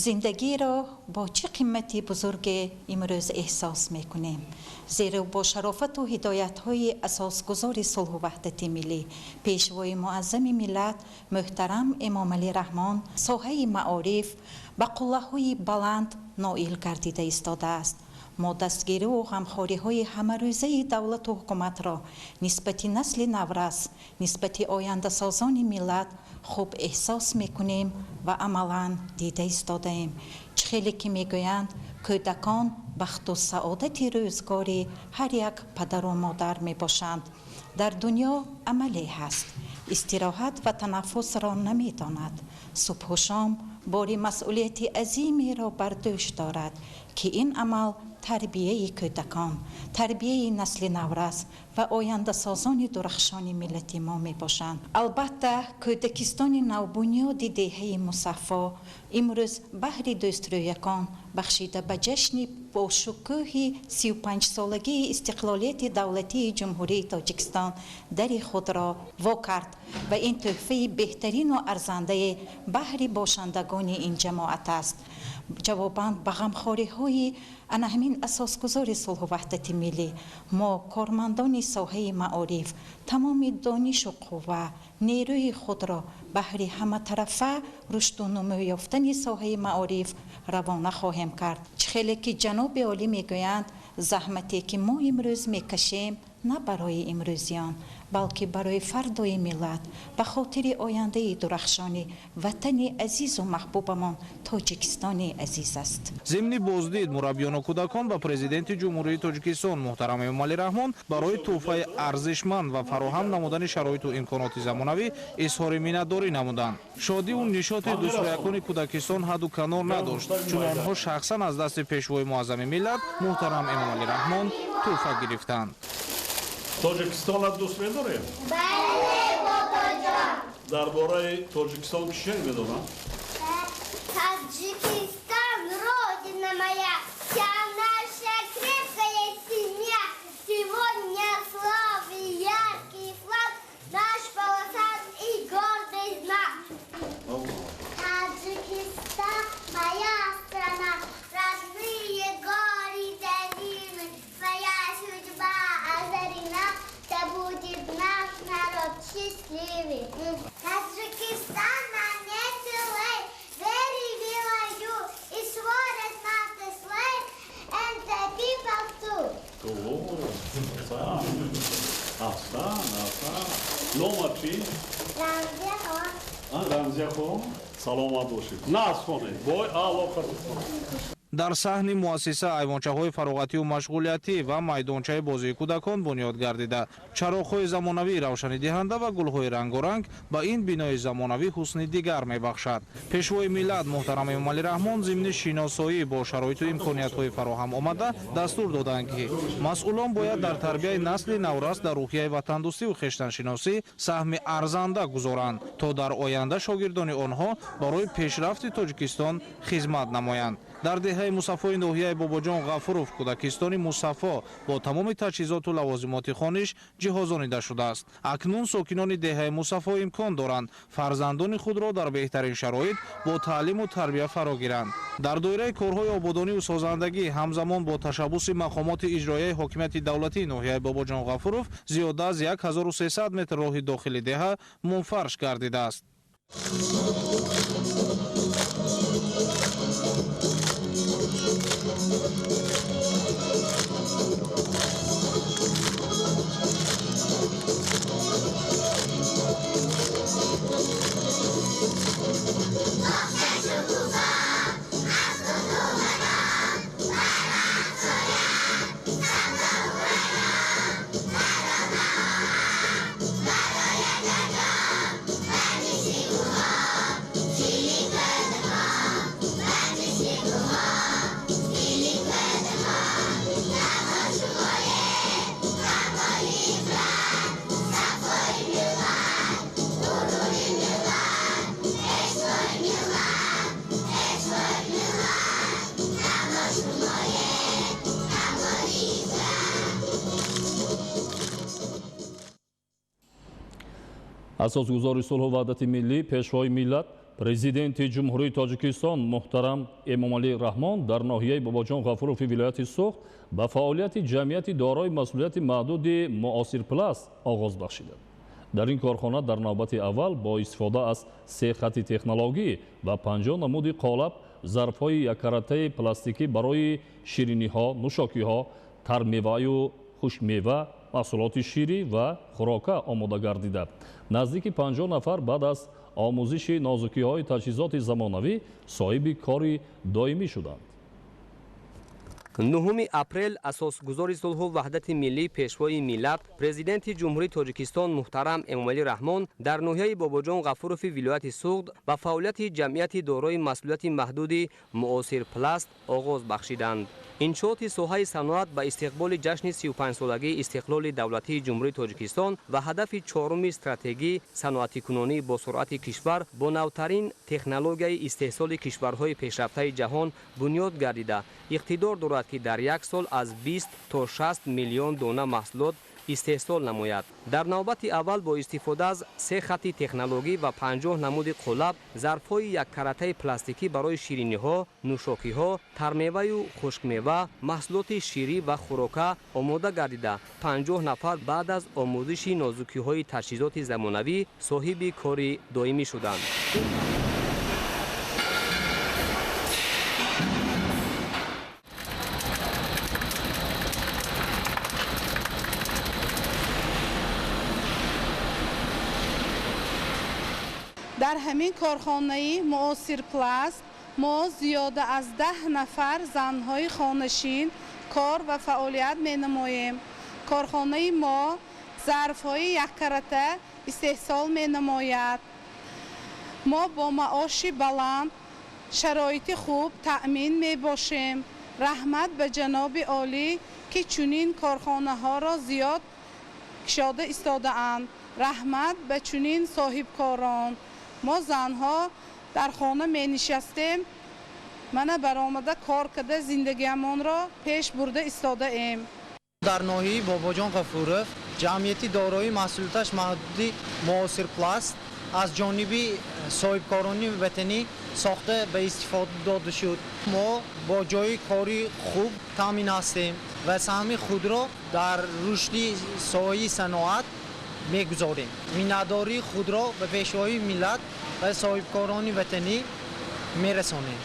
зиндагиро бо чӣ қимати бузурге имрӯз эҳсос мекунем, зеро бо шарофату ҳидоятҳои асосгузори сулҳу ваҳдати миллӣ, пешвои муаззами миллат муҳтарам эмомалӣ раҳмон соҳаи маориф ба қуллаҳои баланд ноил гардида истодааст. мо дастгирию ғамхориҳои ҳамарӯзаи давлату ҳукуматро нисбати насли наврас, нисбати ояндасозони миллат хуб эҳсос мекунем ва амалан дида истодаем. чӣ хеле ки мегӯянд кӯдакон бахту саодати рӯзгори ҳар як падару модар мебошанд. дар дунё амале ҳаст, истироҳат ва танаффусро намедонад. субҳу шом бори масъулияти азимеро бар дӯш дорад ки ин амал тарбияи кӯдакон, тарбияи насли наврас ва ояндасозони дурахшони миллати мо мебошанд. албатта кӯдакистони навбунёди деҳаи мусаффо имрӯз баҳри дӯстрӯякон бахшида ба ҷашни бошукӯҳи 35-солагии истиқлолияти давлатии ҷумҳурии тоҷикистон дари худро во кард ва ин тӯҳфаи беҳтарину арзандаи баҳри бошандагони ин ҷамоат аст. ҷавобан ба ғамхориҳои ана ҳамин асосгузори сулҳу ваҳдати миллӣ мо кормандони соҳаи маориф тамоми донишу қувва нерӯи худро баҳри ҳаматарафа рушду нумӯ ёфтани соҳаи маориф равона хоҳем кард. чӣ хеле ки ҷаноби олӣ мегӯянд заҳмате ки мо имрӯз мекашем на барои имрӯзиён балки барои фардои миллат ба хотири ояндаи дурахшони ватани азизу маҳбубамон тоҷикистони азиз аст. зимни боздид мураббиёну кӯдакон ба президенти ҷумҳурии тоҷикистон муҳтарам эмомалӣ раҳмон барои тӯҳфаи арзишманд ва фароҳам намудани шароиту имконоти замонавӣ изҳори миннатдорӣ намуданд. шодиву нишоти дӯстроякони кӯдакистон ҳадду канор надошт, чун онҳо шахсан аз дасти пешвои муаззами миллат муҳтарам эмомалӣ раҳмон тӯҳфа гирифтанд. Тоҷикистонро дӯст медорем? бале бобоҷон. дар бораи тоҷикистон чӣ медонам? Таджикистон родина моя, вся наша крепкая семья. Сегодня славный яркий флаг, наш полосатый и гордый знак. Таджикистан моя страна, родные горы, долины, твоя судьба озарена, да будет наш народ счастливый. Таджикистан на нетелей, very will и сворят на теслей, and the people too. Aslan. Номер чӣ? Рамзияхон. Саломат бошед. Нас хонед. Бой алоқа. дар саҳни муассиса айвончаҳои фароғатию машғулиятӣ ва майдончаи бозии кӯдакон бунёд гардида чароғҳои замонавӣ равшанидиҳанда ва гулҳои рангоранг ба ин бинои замонавӣ ҳусни дигар мебахшад. пешвои миллат муҳтарам эмомалӣ раҳмон зимни шиносоӣ бо шароиту имкониятҳои фароҳам омада дастур доданд ки масъулон бояд дар тарбияи насли наврас дар рӯҳияи ватандӯстиву хештаншиносӣ саҳми арзанда гузоранд то дар оянда шогирдони онҳо барои пешрафти тоҷикистон хизмат намоянд. дар деҳаи деҳаи мусафои ноҳияи бобоҷон ғафуров кӯдакистони мусафо бо тамоми таҷҳизоту лавозимоти хониш ҷиҳозонида шудааст. Акнун сокинони деҳаи мусафо имкон доранд фарзандони худро дар беҳтарин шароит бо таълиму тарбия фаро гиранд. дар доираи корҳои ободониву созандагӣ ҳамзамон бо ташаббуси мақомоти иҷроияи ҳокимияти давлатии ноҳияи бобоҷон ғафуров зиёда аз 1300 метр роҳи дохили деҳа мунфарш гардидааст. асосгузори сулҳу ваҳдати миллӣ пешвои миллат президенти ҷумҳурии тоҷикистон муҳтарам эмомалӣ раҳмон дар ноҳияи бобоҷон ғафурови вилояти суғд ба фаъолияти ҷамъияти дорои масъулияти маҳдуди муосирпласт оғоз бахшиданд. дар ин корхона дар навбати аввал бо истифода аз 3 хати технологӣ ва 50 намуди қолаб зарфҳои яккаратаи пластикӣ барои шириниҳо, нӯшокиҳо, тармеваю хушкмева, маҳсулоти ширӣ ва хӯрока омода гардида наздики 50 нафар баъд аз омӯзиши нозукиҳои таҷҳизоти замонавӣ соҳиби кори доимӣ шуданд. 9 апрел асосгузори сулҳу ваҳдати миллӣ пешвои миллат президенти ҷумҳурии тоҷикистон муҳтарам эмомалӣ раҳмон дар ноҳияи бобоҷон ғафурови вилояти суғд ба фаъолияти ҷамъияти дорои масъулияти маҳдуди муосирпласт оғоз бахшиданд. иншооти соҳаи саноат ба истиқболи ҷашни 35-солагии истиқлоли давлатии ҷумҳурии тоҷикистон ва ҳадафи чоруми стратегии саноатикунонӣ бо суръати кишвар бо навтарин технологияи истеҳсоли кишварҳои пешрафтаи ҷаҳон бунёд гардида иқтидор дорад ки дар як сол аз 20 то 60 миллион дона маҳсулот истеҳсол намояд. дар навбати аввал бо истифода аз 3 хати технологӣ ва 50 намуди қолаб зарфҳои яккаратаи пластикӣ барои шириниҳо, нӯшокиҳо, тармеваю хушкмева, маҳсулоти ширӣ ва хӯрока омода гардида 50 нафар баъд аз омӯзиши нозукиҳои таҷҳизоти замонавӣ соҳиби кори доимӣ шуданд. дар ҳамин корхонаи муосирпласт мо зиёда аз 10 нафар занҳои хонашин кор ва фаъолият менамоем. корхонаи мо зарфҳои яккарата истеҳсол менамояд. мо бо маоши баланд шароити хуб таъмин мебошем. раҳмат ба ҷаноби олӣ ки чунин корхонаҳоро зиёд кушода истодаанд. раҳмат ба чунин соҳибкорон. мо занҳо дар хона менишастем, мана баромада кор карда зиндагиамонро пеш бурда истодаем. дар ноҳияи бобоҷон ғафуров ҷамъияти дорои масъулияташ маҳдуди муосирпласт аз ҷониби соҳибкорони ватанӣ сохта ба истифода дода шуд. мо бо ҷои кори хуб таъмин ҳастем ва саҳми худро дар рушди соҳаи саноат мегузорем. миннатдории худро ба пешвои миллат ва соҳибкорони ватанӣ мерасонем.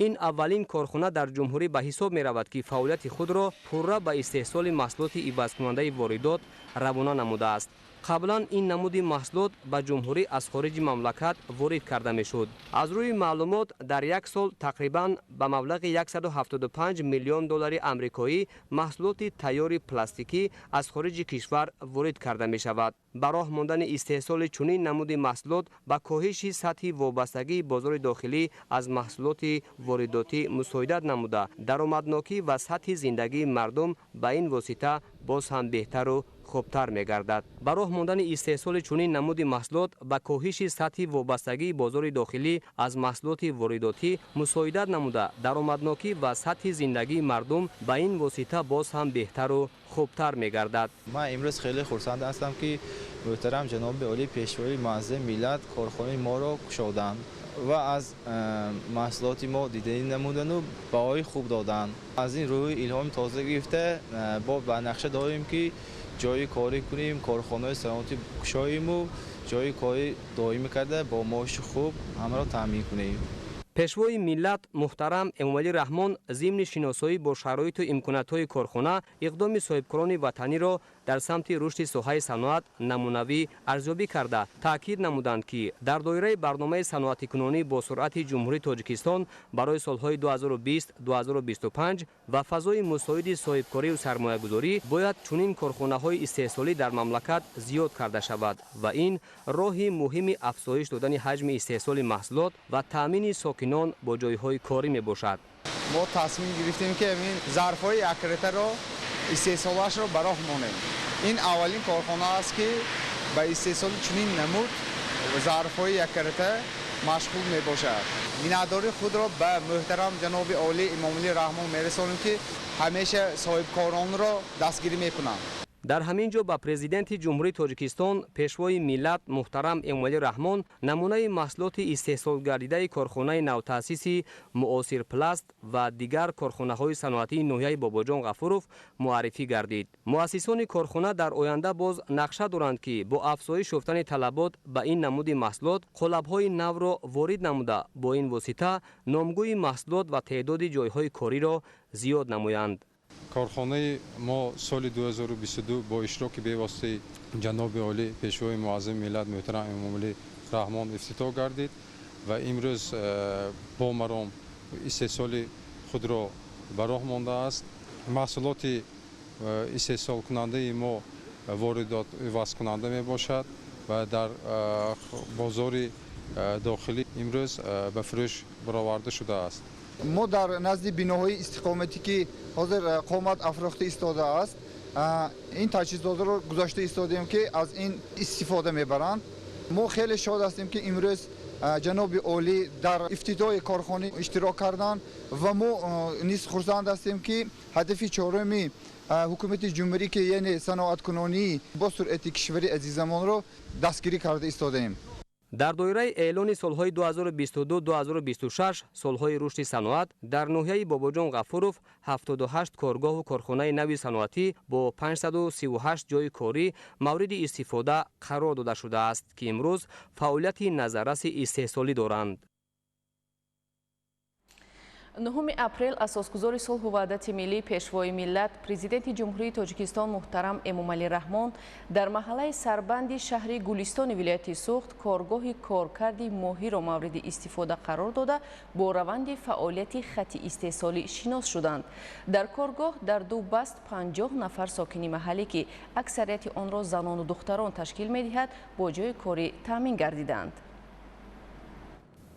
ин аввалин корхона дар ҷумҳурӣ ба ҳисоб меравад ки фаъолияти худро пурра ба истеҳсоли маҳсулоти ивазкунандаи воридот равона намудааст. қаблан ин намуди маҳсулот ба ҷумҳурӣ аз хориҷи мамлакат ворид карда мешуд. аз рӯи маълумот дар як сол тақрибан ба маблағи 175 миллион доллари амрикоӣ маҳсулоти тайёри пластикӣ аз хориҷи кишвар ворид карда мешавад. ба роҳ мондани истеҳсоли чунин намуди маҳсулот ба коҳиши сатҳи вобастагии бозори дохилӣ аз маҳсулоти воридотӣ мусоидат намуда даромаднокӣ ва сатҳи зиндагии мардум ба ин восита боз ҳам беҳтару хубтар мегардад. Ба роҳ мондани истеҳсоли чунин намуди маҳсулот ба коҳиши сатҳи вобастагии бозори дохилӣ аз маҳсулоти воридотӣ мусоидат намуда даромаднокӣ ва сатҳи зиндагии мардум ба ин восита боз ҳам беҳтару хубтар мегардад. ман имрӯз хеле хурсанд ҳастам ки муҳтарам ҷаноби олӣ пешвои муаззами миллат корхонаи моро кушоданд ва аз маҳсулоти мо диданӣ намудану баҳои хуб доданд. аз ин рӯи илҳоми тоза гирифта бо ба нақша дорем ки ҷойи корӣ кунем, корхонаҳои саноатӣ кушоиму ҷойи кори доимӣ карда бо маоши хуб ҳамаро таъмин кунем. пешвои миллат муҳтарам Эмомалӣ Раҳмон зимни шиносоӣ бо шароиту имкониятҳои корхона иқдоми соҳибкорони ватаниро дар самти рушди соҳаи саноат намунавӣ арзёбӣ карда таъкид намуданд ки дар доираи барномаи саноатикунонӣ бо суръати ҷумҳурии Тоҷикистон барои солҳои 2020-2025 ва фазои мусоиди соҳибкорию сармоягузорӣ бояд чунин корхонаҳои истеҳсолӣ дар мамлакат зиёд карда шавад ва ин роҳи муҳими афзоиш додани ҳаҷми истеҳсоли маҳсулот ва таъмини сокинон бо ҷойҳои корӣ мебошад. мо тасмим гирифтем ки зарфҳои акретаро истеҳсолашро ба роҳ монем. ин аввалин корхона аст ки ба истеҳсоли чунин намуд зарфҳои акрета машғул мебошад. миннатдории худро ба муҳтарам ҷаноби олӣ Эмомалӣ Раҳмон мерасонем ки ҳамеша соҳибкоронро дастгирӣ мекунанд. дар ҳамин ҷо ба президенти ҷумҳурии Тоҷикистон пешвои миллат муҳтарам Эмомалӣ Раҳмон намунаи маҳсулоти истеҳсолгардидаи корхонаи навтаъсиси Муосир Пласт ва дигар корхонаҳои саноатии ноҳияи Бобоҷон Ғафуров муаррифӣ гардид. муассисони корхона дар оянда боз нақша доранд ки бо афзоиш ёфтани талабот ба ин намуди маҳсулот қолабҳои навро ворид намуда бо ин восита номгӯи маҳсулот ва теъдоди ҷойҳои кориро зиёд намоянд. корхонаи мо соли 2022 бо иштироки бевоситаи ҷаноби олӣ пешвои муаззами миллат муҳтарам Эмомалӣ Раҳмон ифтитоҳ гардид ва имрӯз бо маром истеҳсоли худро ба роҳ мондааст. маҳсулоти истеҳсолкунандаи мо воридот ивазкунанда мебошад ва дар бозори дохилӣ имрӯз ба фурӯш бароварда шудааст. мо дар назди биноҳои истиқоматӣ ки ҳозир қомат афрохта истодааст ин таҷҳизотро гузошта истодем ки аз ин истифода мебаранд. мо хеле шод ҳастем ки имрӯз ҷаноби олӣ дар ифтитоҳи корхона иштирок карданд ва мо низ хурсанд ҳастем ки ҳадафи чорumi ҳукумати ҷумҳурӣ ки яъне саноаткунонӣ бо суръати кишвари азизамонро дастгирӣ карда истодаем. дар доираи эълони солҳои 2022-2026 солҳои рушди саноат дар ноҳияи Бобоҷон Ғафуров 78 коргоҳу корхонаи нави саноатӣ бо 538 ҷойи корӣ мавриди истифода қарор дода шудааст ки имрӯз фаъолияти назарраси истеҳсолӣ доранд. 9 апрел асосгузори сулҳу ваҳдати миллӣ пешвои миллат президенти ҷумҳурии Тоҷикистон муҳтарам Эмомалӣ Раҳмон дар маҳаллаи сарбанди шаҳри Гулистони вилояти Суғд коргоҳи коркарди моҳиро мавриди истифода қарор дода бо раванди фаъолияти хати истеҳсолӣ шинос шуданд. дар коргоҳ дар ду баст 50 нафар сокини маҳаллӣ ки аксарияти онро занону духтарон ташкил медиҳад бо ҷойи корӣ таъмин гардиданд.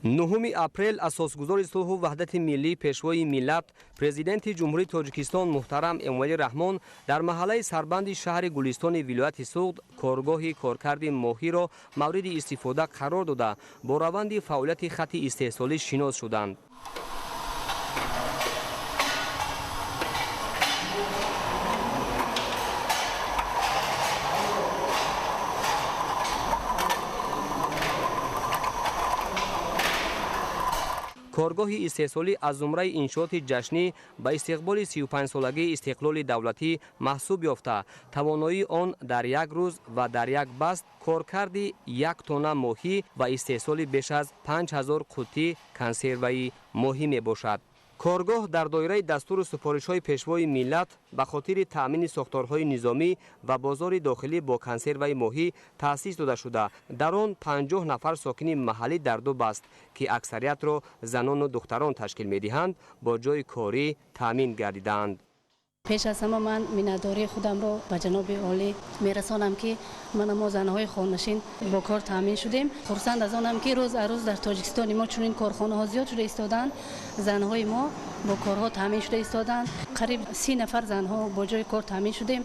9 апрел асосгузори сулҳу ваҳдати миллӣ пешвои миллат президенти ҷумҳурии Тоҷикистон муҳтарам Эмомалӣ Раҳмон дар маҳаллаи сарбанди шаҳри Гулистони вилояти Суғд коргоҳи коркарди моҳиро мавриди истифода қарор дода бо раванди фаъолияти хати истеҳсолӣ шинос шуданд. коргоҳи истеҳсолӣ аз зумраи иншооти ҷашнӣ ба истиқболи 35-солагии истиқлоли давлатӣ маҳсуб ёфта тавоноии он дар як рӯз ва дар як баст коркарди 1 тонна моҳӣ ва истеҳсоли беш аз 5000 қуттӣ консерваи моҳӣ мебошад. коргоҳ дар доираи дастуру супоришҳои пешвои миллат ба хотири таъмини сохторҳои низомӣ ва бозори дохилӣ бо консерваи моҳӣ таъсис дода шуда дар он 50 нафар сокини маҳаллӣ дар ду баст ки аксариятро занону духтарон ташкил медиҳанд бо ҷойи корӣ таъмин гардиданд. пеш аз ҳама ман миннатдории худамро ба ҷаноби олӣ мерасонам ки мо занҳои хонашин бо кор таъмин шудем. хурсанд аз онам ки рӯз аз рӯз дар тоҷикистони мо чунин корхонаҳо зиёд шуда истоданд. занҳои мо бо корҳо таъмин шуда истоданд. қариб 30 нафар занҳо бо ҷойи кор таъмин шудем.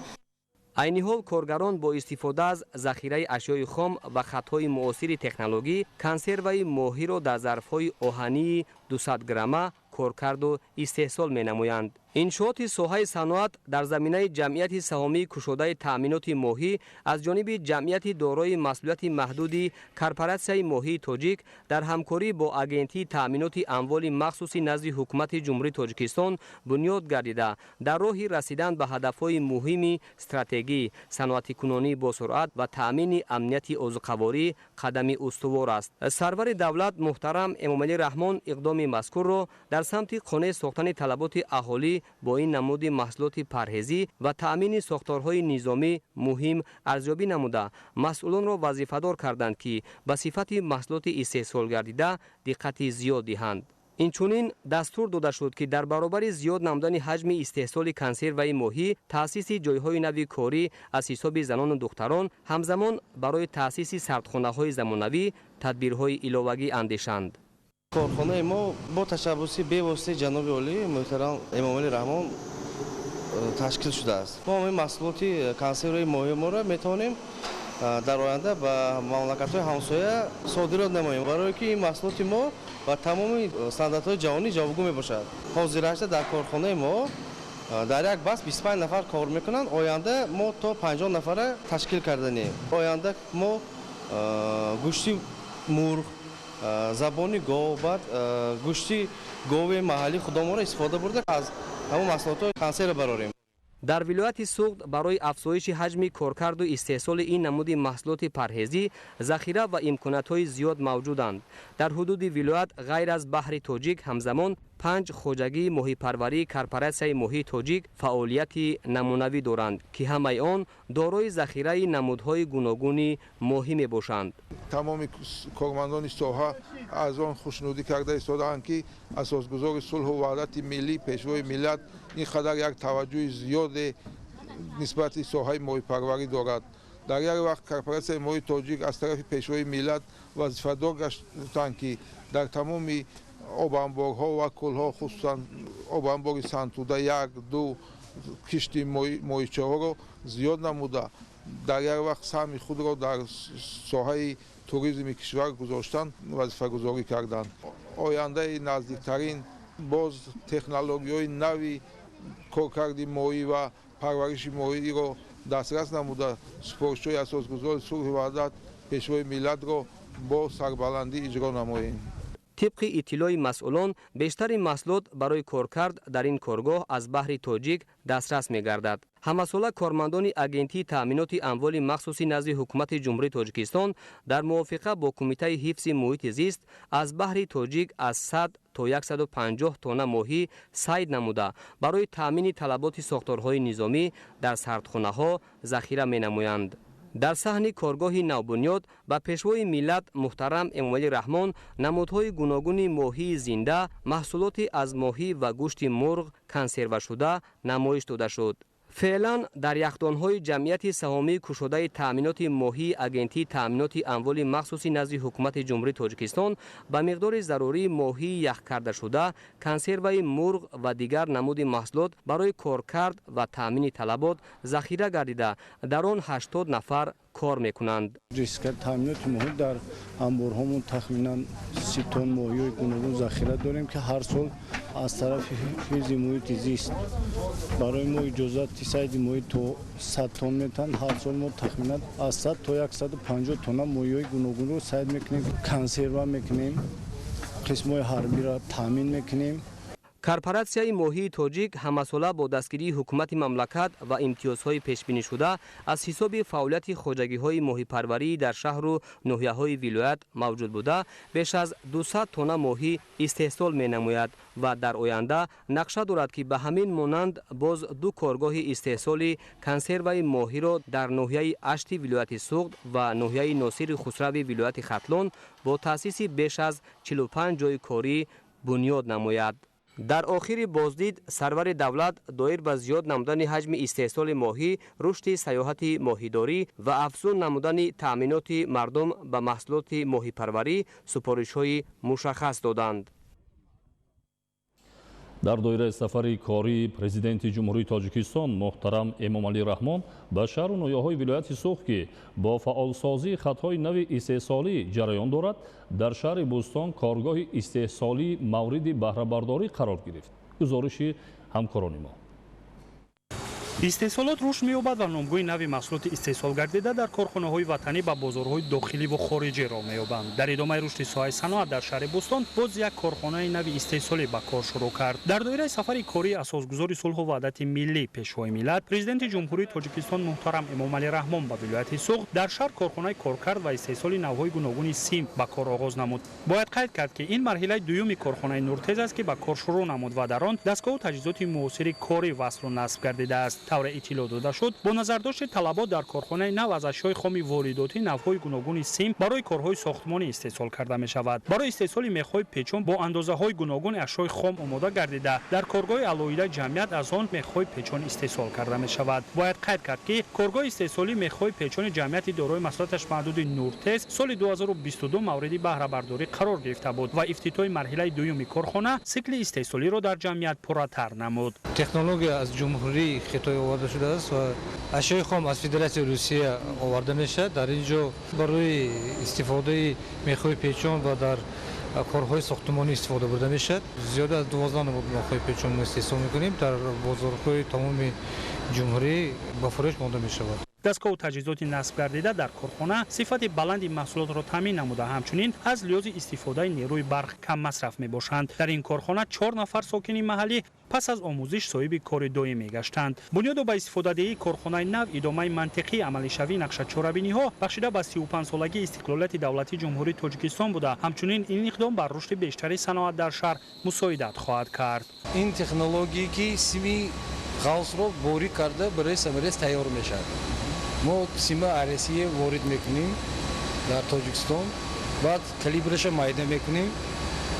айни ҳол коргарон бо истифода аз захираи ашёи хом ва хатҳои муосири технологӣ консерваи моҳиро дар зарфҳои оҳании 200 грамма кор карду истеҳсол менамоянд. иншооти соҳаи саноат дар заминаи ҷамъияти саҳомии кушодаи таъминоти моҳӣ аз ҷониби ҷамъияти дорои масъулияти маҳдуди корпоратсияи моҳии тоҷик дар ҳамкорӣ бо агентии таъминоти амволи махсуси назди ҳукумати ҷумҳурии тоҷикистон бунёд гардида дар роҳи расидан ба ҳадафҳои муҳими стратегӣ, саноатикунонӣ босуръат ва таъмини амнияти озуқаворӣ қадами устувор аст. сарвари давлат муҳтарам Эмомалӣ Раҳмон иқдоми мазкурро дар самти қонеъ сохтани талаботи аҳолӣ бо ин намуди маҳсулоти парҳезӣ ва таъмини сохторҳои низомӣ муҳим арзёбӣ намуда, масъулонро вазифадор карданд ки ба сифати маҳсулоти истеҳсолгардида диққати зиёд диҳанд. инчунин дастур дода шуд ки дар баробари зиёд намудани ҳаҷми истеҳсоли консерваи моҳӣ таъсиси ҷойҳои нави корӣ аз ҳисоби занону духтарон ҳамзамон барои таъсиси сардхонаҳои замонавӣ тадбирҳои иловагӣ андешанд. корхонаи мо бо ташаббуси бевоситаи ҷаноби олӣ муҳтарам Эмомалӣ Раҳмон ташкил шудааст. мо ҳамаи маҳсулоти консерваи моҳии моро метавонем дар оянда ба мамлакатҳои ҳамсоя содирот намоем, барое ки ин маҳсулоти мо ба тамоми стандартҳои ҷаҳонӣ ҷавобгӯ мебошад. ҳозирашта дар корхонаи мо дар як бас 25 нафар кор мекунанд. оянда мо то 50 нафара ташкил карданем. оянда мо гӯшти мурғ, забони гов, баъд гӯшти гови маҳаллии худомонро истифода бурда аз ҳамон маҳсулотҳои консерва барорем. дар вилояти Суғд барои афзоиши ҳаҷми коркарду истеҳсоли ин намуди маҳсулоти парҳезӣ захира ва имкониятҳои зиёд мавҷуданд. дар ҳудуди вилоят ғайр аз баҳри тоҷик ҳамзамон 5 хоҷагии моҳипарварии корпоратсияи моҳии тоҷик фаъолияти намунавӣ доранд ки ҳамаи он дорои захираи намудҳои гуногуни моҳӣ мебошанд. тамоми кормандони соҳа аз он хушнудӣ карда истодаанд ки асосгузори сулҳу ваҳдати миллӣ пешвои миллат ин қадар як таваҷҷӯҳи зиёде нисбати соҳаи моҳипарварӣ дорад. дар як вақт корпоратсияи моҳии тоҷик аз тарафи пешвои миллат вазифадор гаштанд ки дар тамоми обанборҳо ва кӯлҳо хусусан обанбори Сантуда 1-2 кишти моҳичаҳоро зиёд намуда дар як вақт саҳми худро дар соҳаи туризми кишвар гузоштан вазифагузорӣ карданд. ояндаи наздиктарин боз технологияҳои нави коркарди моҳӣ ва парвариши моҳиро дастрас намуда супоришҳои асосгузори сулҳу ваҳдат пешвои миллатро бо сарбаландӣ иҷро намоем. тибқи иттилои масъулон бештари маҳсулот барои коркард дар ин коргоҳ аз баҳри тоҷик дастрас мегардад. ҳамасола кормандони агентии таъминоти амволи махсуси назди ҳукумати ҷумҳурии тоҷикистон дар мувофиқа бо кумитаи ҳифзи муҳити зист аз баҳри тоҷик аз 100 то 150 тонна моҳӣ сайд намуда барои таъмини талаботи сохторҳои низомӣ дар сардхонаҳо захира менамоянд. дар саҳни коргоҳи навбунёд ба пешвои миллат муҳтарам Эмомалӣ Раҳмон намудҳои гуногуни моҳии зинда, маҳсулоти аз моҳӣ ва гӯшти мурғ консервашуда намоиш дода шуд. феълан дар яхдонҳои ҷамъияти саҳомии кушодаи таъминоти моҳии агентии таъминоти амволи махсуси назди ҳукумати ҷумҳурии тоҷикистон ба миқдори зарурии моҳии яхкардашуда, консерваи мурғ ва дигар намуди маҳсулот барои коркард ва таъмини талабот захира гардида дар он 80 нафар кор мекунанд. риски таъминоти моҳӣ дар амборҳомон тахминан 30 тонн моҳиҳои гуногун захира дорем ки ҳар сол аз тарафи ҳифзи муҳити зист барои мо иҷозати сайди моҳӣ то 100 тонн метан. ҳар сол мо тахминан аз 100 то 150 тонна моҳиҳои гуногунро сайд мекунем, консерва мекунем, қисмҳои ҳарбиро таъмин мекунем. корпоратсияи моҳии тоҷик ҳамасола бо дастгирии ҳукумати мамлакат ва имтиёзҳои пешбинишуда аз ҳисоби фаъолияти хоҷагиҳои моҳипарварӣ дар шаҳру ноҳияҳои вилоят мавҷуд буда беш аз 200 тонна моҳӣ истеҳсол менамояд ва дар оянда нақша дорад ки ба ҳамин монанд боз 2 коргоҳи истеҳсоли консерваи моҳиро дар ноҳияи Ашти вилояти Суғд ва ноҳияи Носири Хусрави вилояти Хатлон бо таъсиси беш аз 45 ҷойи корӣ бунёд намояд. дар охири боздид сарвари давлат доир ба зиёд намудани ҳаҷми истеҳсоли моҳӣ, рушди сайёҳати моҳидорӣ ва афзун намудани таъминоти мардум ба маҳсулоти моҳипарварӣ супоришҳои мушаххас доданд. дар доираи сафари кории президенти ҷумҳурии тоҷикистон муҳтарам эмомалӣ раҳмон ба шаҳру ноҳияҳои вилояти суғд ки бо фаъолсозии хатҳои нави истеҳсолӣ ҷараён дорад, дар шаҳри Бӯстон коргоҳи истеҳсолии мавриди баҳрабардорӣ қарор гирифт. гузориши ҳамкорони мо. истеҳсолот рушд меёбад ва номгӯи нави маҳсулоти истеҳсол гардида дар корхонаҳои ватанӣ ба бозорҳои дохиливу хориҷӣ роҳ меёбанд. дар идомаи рушди соҳаи саноат дар шаҳри Бӯстон боз як корхонаи нави истеҳсолӣ ба кор шурӯъ кард. дар доираи сафари кории асосгузори сулҳу ваҳдати миллӣ пешвои миллат, президенти ҷумҳурии тоҷикистон муҳтарам эмомалӣ раҳмон ба вилояти суғд дар шаҳр корхонаи коркард ва истеҳсоли навъҳои гуногуни сим ба кор оғоз намуд. бояд қайд кард ки ин марҳилаи дуюми корхонаи нуртез аст ки ба кор шурӯъ намуд ва дар он дастгоҳу таҷҳизоти муосири корӣ васлу насб гардидааст. тавре иттилоъ дода шуд, бо назардошти талабот дар корхонаи нав аз ашёи хоми воридотӣ навъҳои гуногуни сим барои корҳои сохтмонӣ истеҳсол карда мешавад. барои истеҳсоли мехҳои печон бо андозаҳои гуногуни ашёи хом омода гардида дар коргоҳи алоҳида ҷамъият аз он мехҳои печон истеҳсол карда мешавад. бояд қайд кард ки коргоҳи истеҳсолии мехҳои печони ҷамъияти дорои маҳсулоташ маҳдуди нуртез соли 2022 мавриди баҳрабардорӣ қарор гирифта буд ва ифтитоҳи марҳилаи дуюми корхона сикли истеҳсолиро дар ҷамъият пурратар намуд. технология аз ҷумҳурии Хитой оварда шудааст ва ашёи хом аз Федератсияи Русия оварда мешавад. дар ин ҷо барои истифодаи мехҳои печон ва дар корҳои сохтмонӣ истифода бурда мешавад. зиёда аз 12 намуд мехҳои печон истеҳсол мекунем. дар бозорҳои тамоми ҷумҳурӣ ба фурӯш монда мешавад. дастгоҳу таҷҳизоти насб гардида дар корхона сифати баланди маҳсулотро таъмин намуда, ҳамчунин аз лиҳози истифодаи нерӯи барқ каммасраф мебошанд. дар ин корхона 4 нафар сокини маҳаллӣ пас аз омӯзиш соҳиби кори доимӣ гаштанд. бунёдо ба истифодадеҳии корхонаи нав идомаи мантиқии амалишавии нақшачорабиниҳо бахшида ба 35-солагии истиқлолияти давлатии ҷумҳурии Тоҷикистон буда, ҳамчунин ин иқдом бар рушди бештари саноат дар шаҳр мусоидат хоҳад кард. ин технологие ки сими ғавсро борӣ карда барои самарес тайёр мешавад. мо сима аресие ворид мекунем дар Тоҷикистон, баъд калибраша майда мекунем,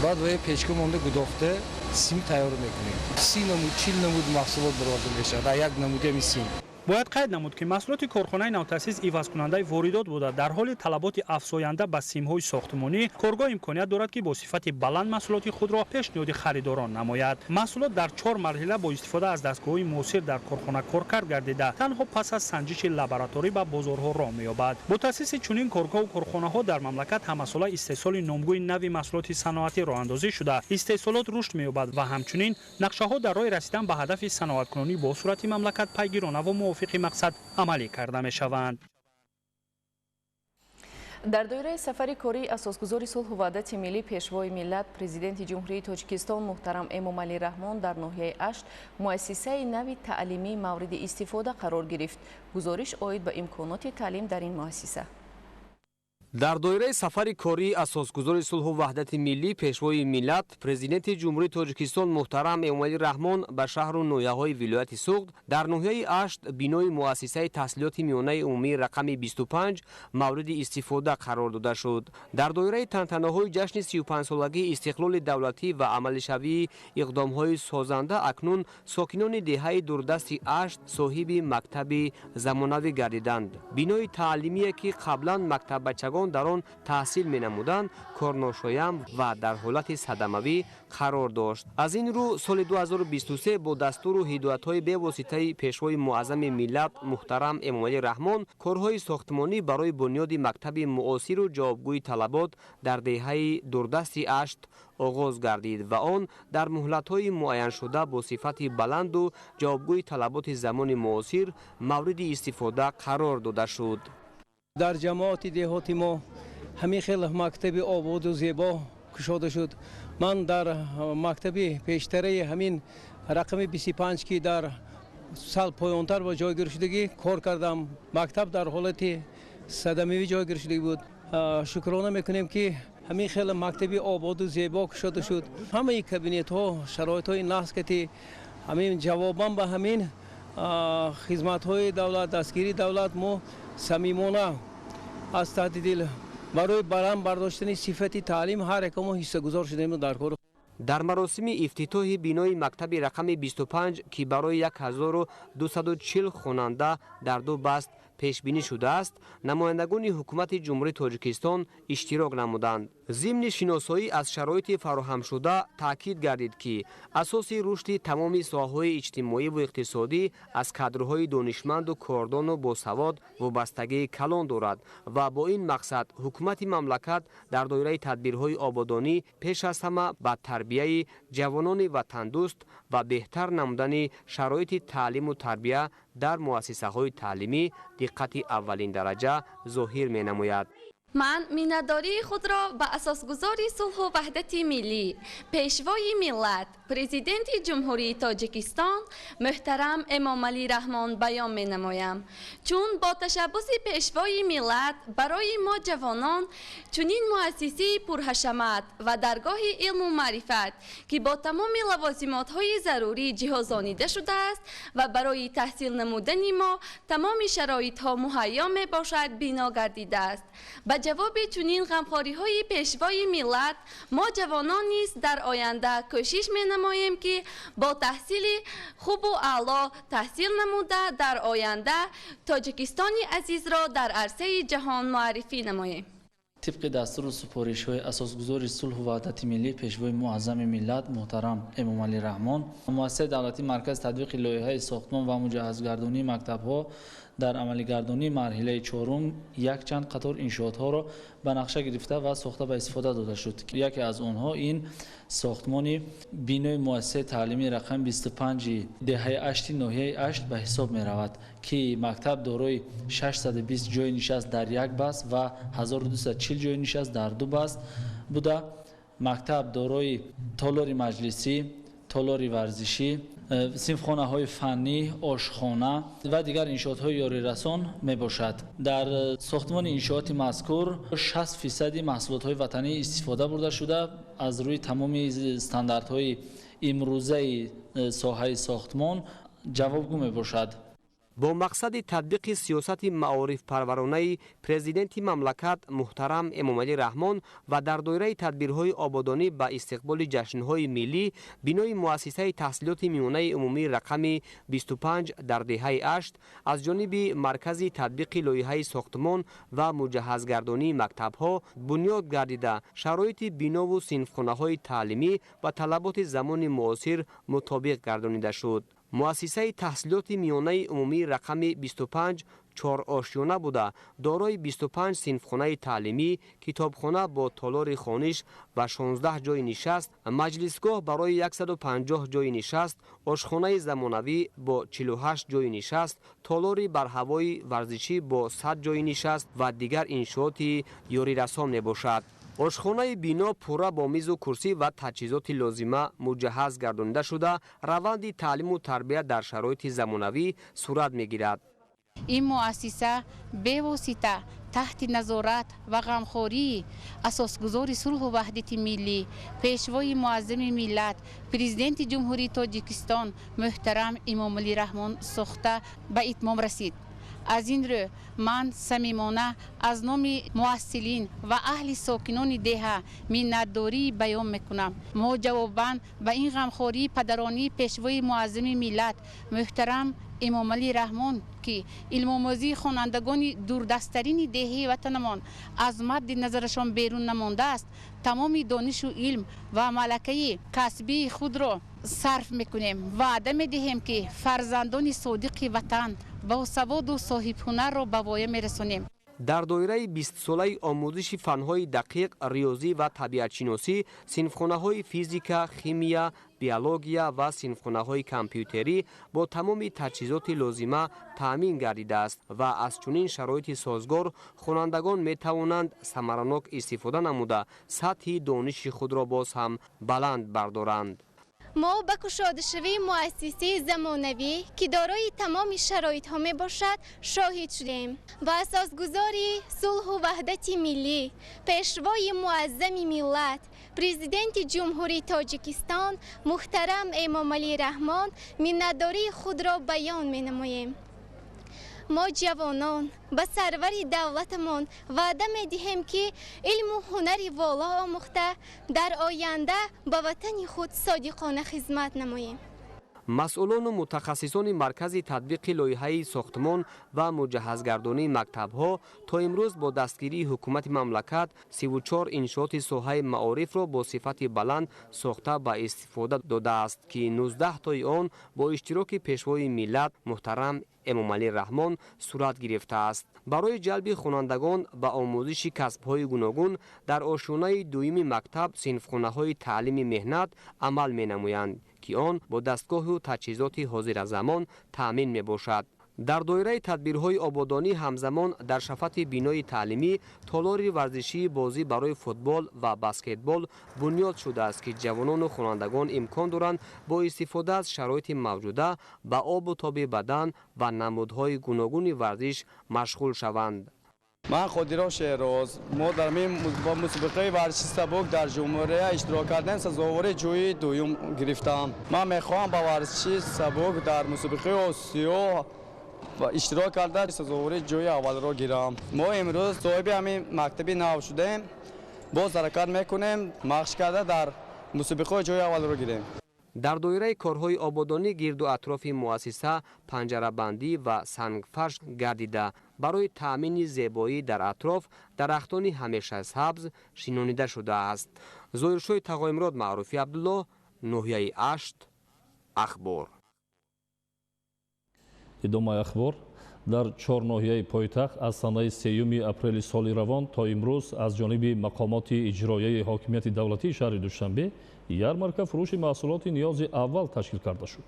баъд вая печка монда гудохта сим тайёр мекунем. 30 намуд 40 намуд маҳсулот барода мешавад, як намуди ҳами сим. бояд қайд намуд ки маҳсулоти корхонаи навтаъсис ивазкунандаи воридот буда дар ҳоли талаботи афзоянда ба симҳои сохтмонӣ коргоҳ имконият дорад ки бо сифати баланд маҳсулоти худро пешниҳоди харидорон намояд. маҳсулот дар 4 марҳила бо истифода аз дастгоҳҳои муосир дар корхона коркард гардида, танҳо пас аз санҷиши лабораторӣ ба бозорҳо роҳ меёбад. бо таъсиси чунин коргоҳу корхонаҳо дар мамлакат ҳамасола истеҳсоли номгӯи нави маҳсулоти саноатӣ роҳандозӣ шуда, истеҳсолот рушд меёбад ва ҳамчунин нақшаҳо дар роҳи расидан ба ҳадафи саноаткунонӣ бо сурати мамлакат пайгирона ва мувофиқи мақсад амалӣ карда мешаванд. дар доираи сафари кории асосгузори сулҳу ваҳдати миллӣ пешвои миллат, президенти ҷумҳурии Тоҷикистон муҳтарам Эмомалӣ Раҳмон дар ноҳияи Ашт муассисаи нави таълимӣ мавриди истифода қарор гирифт. гузориш оид ба имконоти таълим дар ин муассиса. дар доираи сафари кории асосгузори сулҳу ваҳдати миллӣ пешвои миллат, президенти ҷумҳурии Тоҷикистон муҳтарам Эмомалӣ Раҳмон ба шаҳру ноҳияҳои вилояти суғд дар ноҳияи Ашт бинои муассисаи таҳсилоти миёнаи умумии рақами 25 мавриди истифода қарор дода шуд. дар доираи тантанаҳои ҷашни 35-солагии истиқлоли давлатӣ ва амалишавии иқдомҳои созанда акнун сокинони деҳаи дурдасти Ашт соҳиби мактаби замонавӣ гардиданд. бинои таълимие ки қаблан мактаббачагон дар он таҳсил менамуданд, корношоям ва дар ҳолати садамавӣ қарор дошт. аз ин рӯ соли 2023 бо дастуру ҳидоятҳои бевоситаи пешвои муаззами миллат муҳтарам Эмомалӣ Раҳмон корҳои сохтмонӣ барои бунёди мактаби муосиру ҷавобгӯи талабот дар деҳаи дурдасти Ашт оғоз гардид ва он дар муҳлатҳои муайяншуда бо сифати баланду ҷавобгӯи талаботи замони муосир мавриди истифода қарор дода шуд. дар ҷамоати деҳоти мо ҳамин хеле мактаби ободу зебо кушода шуд. ман дар мактаби пештараи ҳамин рақами 25 ки дар сал поёнтар ба ҷойгиршудагӣ кор кардам. мактаб дар ҳолати садамавӣ ҷойгиршудагӣ буд. шукрона мекунем ки ҳамин хеле мактаби ободу зебо кушода шуд. ҳамаи кабинетҳо шароитҳои нақс карди ҳамин ҷавобан ба ҳамин хизматҳои давлат, дастгирии давлат мо самимона аз таҳти дил барои баланд бардоштани сифати таълим ҳар яка мо ҳиссагузор шудем дар кор. дар маросими ифтитоҳи бинои мактаби рақами 25 ки барои 1240 хонанда дар ду баст پیشبینی شده است نمایندگان حکومت جمهوری تاجیکستان اشتراک نمودند. ضمن شناسایی از شرایط فراهم شده تاکید گردید که اساس رشد تمام ساحه‌های اجتماعی و اقتصادی از کادرهای دانشمند و کاردان و باسواد وابستگی کلان دارد و با این مقصد حکومت مملکت در دایره تدبیرهای آبادانی پیش از همه به تربیت جوانان وطن دوست و بهتر نمودن شرایط تعلیم و تربیت در مؤسسه‌های تعلیمی دقت اولین درجه ظاهر می‌نماید. من مینداری خود را به اساسگذاری صلح و وحدت ملی پیشوای ملت پرزیدنت جمهوری تاجیکستان محترم امامعلی رحمان بیان می نمایم، چون با تشبث پیشوای ملت برای ما جوانان چنین مؤسسه پرحشمت و درگاه علم و معرفت که با تمام لوازمات های ضروری جهازانیده شده است و برای تحصیل نمودن ما تمام شرایط ها مهیا می باشد بنا گردیده است. به جواب چنین غمخواری های پیشوای ملت ما جوانان نیز در آینده کوشش می نماییم که با تحصیل خوب و اعلا تحصیل نموده در آینده تاجیکستانی عزیز را در عرصه جهان معرفی نماییم. طبق دستور و سپارش‌های اساسگذار صلح و وحدت ملی پیشوای معظم ملت محترم امامعلی رحمان، مؤسسه دولتی مرکز تطبیق لایحه ساختمان و مجهزگردانی مکتب‌ها در عملی‌گردانی مرحله چهارم یک چند قطار انشاءات‌ها را به نقشه گرفته و ساخته به استفاده داده شد. یکی از آنها این ساختمان بینای مؤسسه تعلیمی رقم 25 دهه 8 ناحیه 8 به حساب می رود که مکتب دارای 620 جای نشست در یک بس و 1240 جای نشست در دو بس بوده. مکتب دارای تالار مجلسی، تالار ورزشی، صنفخانه های فنی، آشخانه و دیگر انشاءات های یاری رسان می باشد. در ساختمان انشاءات مذکور 60% محصولات های وطنی استفاده برده شده از روی تمام استانداردهای امروزه ساحه ساختمان جوابگو می باشد. با مقصد تطبیق سیاست معارف پرورانه پرزیدنت مملکت محترم امامعلی رحمان و در دایره تدبیرهای آبادانی به استقبال جشنهای ملی بینای مؤسسه تحصیلات میانه عمومی رقم 25 در دهه 8 از جانب مرکز تطبیق لایحه ساختمان و مجهزگردانی مکتب‌ها بنیاد گردیده شرایط بنا و صنفخانه‌های تعلیمی و طلبات زمان معاصر مطابق گردانیده شد. مؤسسه تحصیلات میانه عمومی رقم 25 4 آشیانه بوده دارای 25 صنفخانه تعلیمی، کتابخانه با تالار خوانش و 16 جای نشست، مجلسگاه برای 150 جای نشست، آشخانه زمانوی با 48 جای نشست، تالار برهوای ورزشی با 100 جای نشست و دیگر انشاءات یاری رسان می باشد. آشخانه بینا پورا با میز و کرسی و تجهیزات لازمه مجهز گردانیده شده روند تعلیم و تربیت در شرایط زمانوی صورت میگیرد. این مؤسسه به واسطه تحت نظارت و غمخواری اساسگذار صلح و وحدت ملی پیشوای معظم ملت پرزیدنت جمهوری تاجیکستان محترم امامعلی رحمان ساخته به اتمام رسید. از این رو من صمیمانه از نام مؤسسین و اهل ساکنان ده منتداری بیان میکنم. ما جواباً به این غمخواری پدرانی پیشوای معظم ملت محترم امامعلی رحمان که علم آموزی خوانندگان دوردستترین دهه وطنمان از مد نظرشان بیرون نمانده است، تمام دانش و علم و ملکه کسبی خود را صرف میکنیم. وعده میدهیم که فرزندان صادق وطن با سواد و صاحب هنر را به وایه میرسانیم. در دایره 20 ساله آموزش فنهای دقیق ریاضی و طبیعت شناسی، صنفخانه‌های فیزیک، شیمیا، بیولوژیا و صنفخانه‌های کامپیوتری با تمام تجهیزات لازمه تامین گردیده است و از چنین شرایط سازگار خوانندگان می توانند ثمرناک استفاده نموده سطح دانش خود را باز هم بلند بردارند. ما به گشاده شوی مؤسسه زمانوی که دارای تمام شرایط ها می باشد شاهد شدیم و اساسگذاری صلح و وحدت ملی پیشوای معظم ملت پرزیدنت جمهوری تاجیکستان محترم امامعلی رحمان منتداری خود را بیان می نماییم. ما جوانان به سرور دولتمان وعده می دهیم که علم و هنر والا آموخته در آینده به وطن خود صادقانه خدمت نماییم. مسئولان و متخصصان مرکز تطبیق لایحه ساختمان و مجهزگردانی مکتب‌ها تا امروز با دستگیری حکومت مملکت 34 انشاءات ساحه معارف را با صفت بلند ساخته به استفاده داده است که 19 تای آن با اشتراک پیشوای ملت محترم امامعلی رحمان صورت گرفته است. برای جلب خوانندگان به آموزش کسب‌های گوناگون در آشیانه دویم مکتب صنفخانه‌های تعلیم مهنت عمل می‌نمایند که آن با دستگاه و تجهیزات حاضر زمان تأمین می‌باشد. در دایره تدبیرهای آبادانی همزمان در شفت بینای تعلیمی تالار ورزشی بازی برای فوتبال و بسکتبال بنیاد شده است که جوانان و خوانندگان امکان دارند با استفاده از شرایط موجوده به آب و تاب بدن و نمودهای گوناگون ورزش مشغول شوند. من خودیرا شهروز ما در با مسابقه ورزشی سبک در جمهوری اشتراک کردن سزاوار جوی دوم گرفتم. من میخواهم با ورزشی سبک در مسابقه آسیا و اشتراک کرده سزاوار جوی اول را گیرم. ما امروز صاحب همین مکتب نو شدیم، باز حرکت میکنیم مخش کرده در مسابقه جوی اول را گیریم. در دایره کارهای آبادانی گرد و اطراف مؤسسه پنجره بندی و سنگفرش گردیده برای تأمین زیبایی در اطراف درختان همیشه سبز شنانیده شده است. ظاهرشوی تقایمراد معروفی عبدالله، ناحیه 8 اخبار. идомаи ахбор дар чор ноҳияи пойтахт аз санаи 3 апрели соли равон то имрӯз аз ҷониби мақомоти иҷроияи ҳокимияти давлатии шаҳри душанбе ярмарка фурӯши маҳсулоти ниёзи аввал ташкил карда шуд.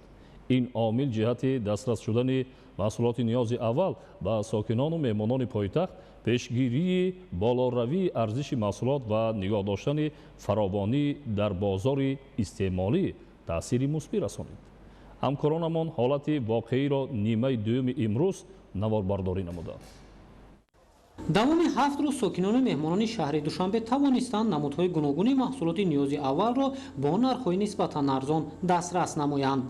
ин омил ҷиҳати дастрас шудани маҳсулоти ниёзи аввал ба сокинону меҳмонони пойтахт пешгирии болоравии арзиши маҳсулот ва нигоҳ доштани фаровонӣ дар бозори истеъмолӣ таъсири мусбӣ расонид. ҳамкоронамон ҳолати воқеиро нимаи дуюми имрӯз наворбардорӣ намуданд. давоми 7 рӯз сокинони меҳмонони шаҳри душанбе тавонистанд намудҳои гуногуни маҳсулоти ниёзи аввалро бо нархҳои нисбатан арзон дастрас намоянд.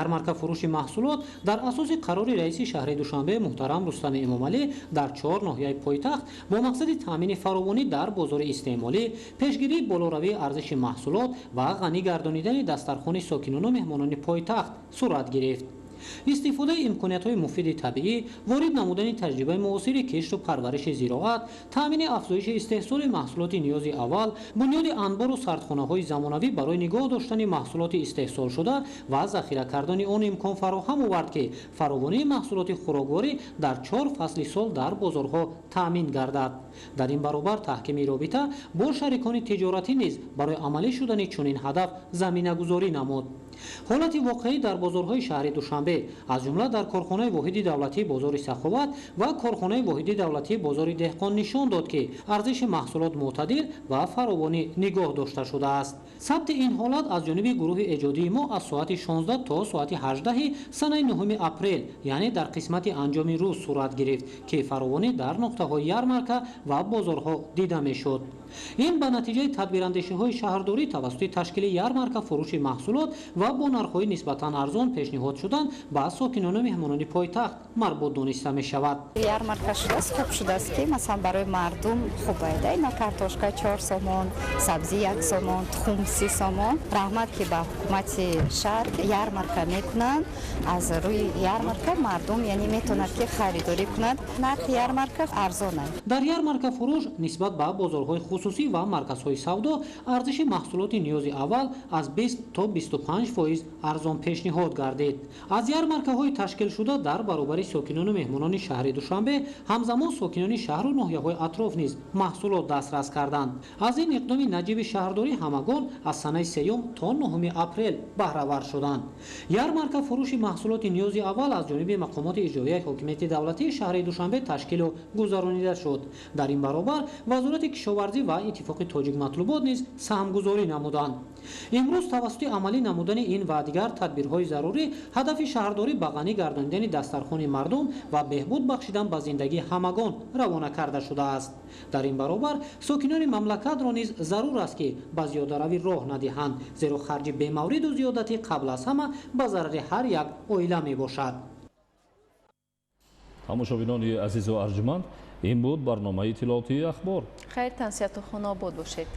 ярмарка фурӯши маҳсулот дар асоси қарори раиси шаҳри душанбе муҳтарам рустами эмомалӣ дар 4 ноҳияи пойтахт бо мақсади таъмини фаровонӣ дар бозори истеъмолӣ, пешгирии болоравии арзиши маҳсулот ва ғанӣ гардонидани дастархони сокинону меҳмонони пойтахт сурат гирифт. истифодаи имкониятҳои муфиди табиӣ, ворид намудани таҷрибаи муосири кишту парвариши зироат, таъмини афзоиши истеҳсоли маҳсулоти ниёзи аввал, бунёди анбору сардхонаҳои замонавӣ барои нигоҳ доштани маҳсулоти истеҳсолшуда ва захира кардани он имкон фароҳам овард ки фаровонии маҳсулоти хӯрокворӣ дар 4 фасли сол дар бозорҳо таъмин гардад. дар ин баробар таҳкими робита бо шарикони тиҷоратӣ низ барои амалӣ шудани чунин ҳадаф заминагузорӣ намуд. ҳолати воқеӣ дар бозорҳои шаҳри душанбе аз ҷумла дар корхонаи воҳиди давлатии бозори саховат ва корхонаи воҳиди давлатии бозори деҳқон нишон дод ки арзиши маҳсулот мӯътадил ва фаровонӣ нигоҳ дошта шудааст. сабти ин ҳолат аз ҷониби гурӯҳи эҷодии мо аз соати 16 то соати 18 санаи 9 апрел, яъне дар қисмати анҷоми рӯз сурат гирифт ки фаровонӣ дар нуқтаҳои ярмарка ва бозорҳо дида мешуд. ин ба натиҷаи тадбирандешиҳои шаҳрдорӣ тавассути ташкили ярмарка фурӯши маҳсулот ва бо нархҳои нисбатан арзон пешниҳод шудан ба сокинону меҳмонони пойтахт марбут дониста мешавад. ярмарка шудааст хуб шудааст ки масалан барои мардум хуб айда ина картошка 4 сомон, сабзи 1 сомон, тухм 30 сомон. раҳмат ки ба ҳукумати шаҳр ярмарка мекунанд. аз рӯи ярмарка мардум яъне метавонад ки харидорӣ кунад. нархи ярмарка арзон аст. дар ярмарка фурӯш нисбат ба бозорҳои хусусӣ ва марказҳои савдо арзиши маҳсулоти ниёзи аввал аз 20 то 25% арзон пешниҳод гардид. аз ярмаркаҳои ташкилшуда дар баробари сокинону меҳмонони шаҳри душанбе ҳамзамон сокинони шаҳру ноҳияҳои атроф низ маҳсулот дастрас карданд. аз ин иқдоми наҷиби шаҳрдорӣ ҳамагон аз санаи 3 то 9 апрел баҳравар шуданд. ярмарка фурӯши маҳсулоти ниёзи аввал аз ҷониби мақомоти иҷроияи ҳокимияти давлатии шаҳри душанбе ташкилу гузаронида шуд. дар ин баробар вазорати кишоварзӣ ва иттифоқи тоҷик матлубот низ саҳмгузорӣ намуданд. имрӯз тавассути амалӣ намудани ин ва дигар тадбирҳои зарурӣ ҳадафи шаҳрдорӣ ба ғанӣ гардонидани дастархони мардум ва беҳбуд бахшидан ба зиндагии ҳамагон равона карда шудааст. дар ин баробар сокинони мамлакатро низ зарур аст ки ба зиёдаравӣ роҳ надиҳанд, зеро харҷи бемавриду зиёдатӣ қабл аз ҳама ба зарари ҳар як оила мебошад. тамошобинони азизу арҷуманд, ин буд барномаи иттилоотии ахбор. хайр, тансияту хунобод бошед.